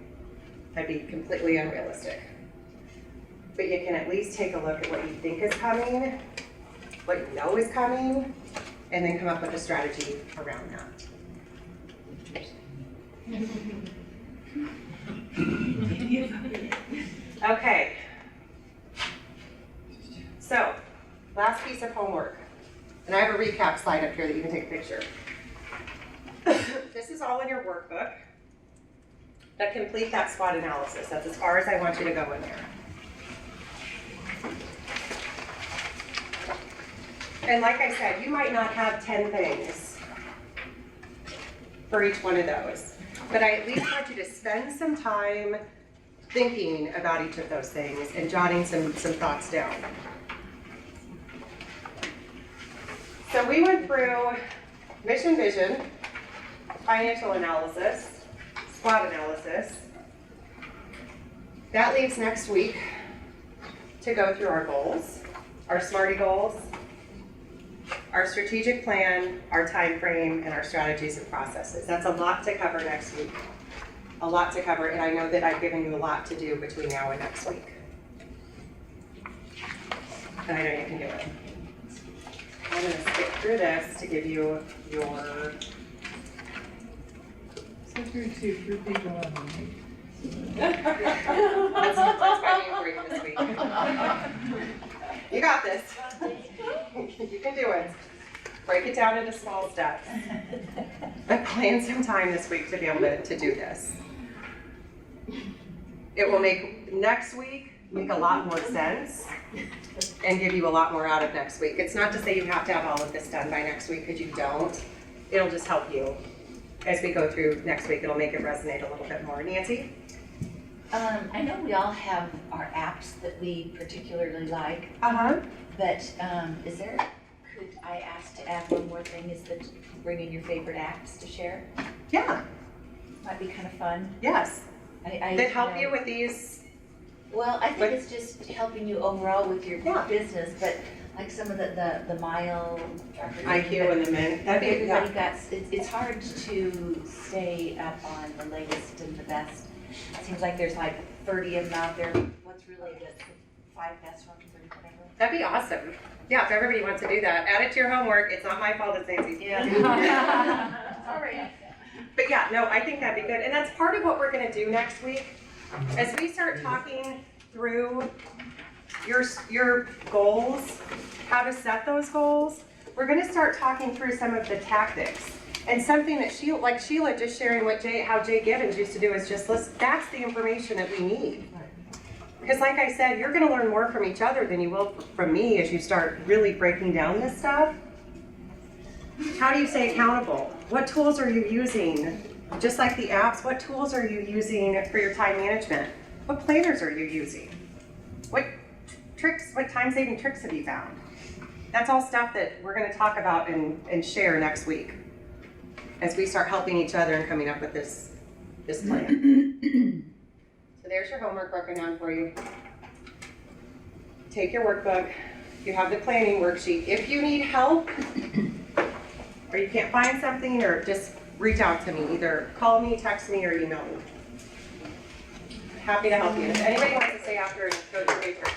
That'd be completely unrealistic. But you can at least take a look at what you think is coming, what you know is coming, and then come up with a strategy around that. Okay. So, last piece of homework. And I have a recap slide up here that you can take a picture. This is all in your workbook. But complete that SWOT analysis. That's as far as I want you to go in there. And like I said, you might not have 10 things for each one of those. But I at least want you to spend some time thinking about each of those things and jotting some thoughts down. So we went through mission vision, financial analysis, SWOT analysis. That leaves next week to go through our goals, our SMARTY goals, our strategic plan, our time frame, and our strategies and processes. That's a lot to cover next week. A lot to cover, and I know that I've given you a lot to do between now and next week. And I know you can do it. I'm going to skip through this to give you your... So true to 3 people on the meeting. That's my main break this week. You got this. You can do it. Break it down into small steps. But plan some time this week to be able to do this. It will make next week make a lot more sense and give you a lot more out of next week. It's not to say you have to have all of this done by next week, because you don't. It'll just help you as we go through next week. It'll make it resonate a little bit more. Nancy? I know we all have our apps that we particularly like, Uh-huh. but could I ask to add one more thing, is that bring in your favorite apps to share? Yeah. Might be kind of fun. Yes. That help know, you with these? Well, I think it's just helping you overall with your business, but Like some of the mile. IQ and the men, that'd be, Everybody yeah. got, it's hard to stay up on the latest and the best. It seems like there's like 30 of them out there. What's really the 5 best ones or whatever? That'd be awesome. Yeah, if everybody wants to do that, add it to your homework. It's not my fault, it's Nancy's. Sorry. But yeah, no, I think that'd be good. And that's part of what we're gonna do next week. As we start talking through your goals, how to set those goals, we're gonna start talking through some of the tactics. And something that Sheila just sharing how Jay Gibbons used to do is just list, that's the information that we need. Because like I said, you're gonna learn more from each other than you will from me as you start really breaking down this stuff. How do you stay accountable? What tools are you using? Just like the apps, what tools are you using for your time management? What planners are you using? What time-saving tricks have you found? That's all stuff that we're gonna talk about and share next week as we start helping each other and coming up with this plan. So there's your homework broken down for you. Take your workbook. You have the planning worksheet. If you need help, or you can't find something, or just reach out to me. Either call me, text me, or email me. Happy to help you. If anybody wants to stay after and go through matrix.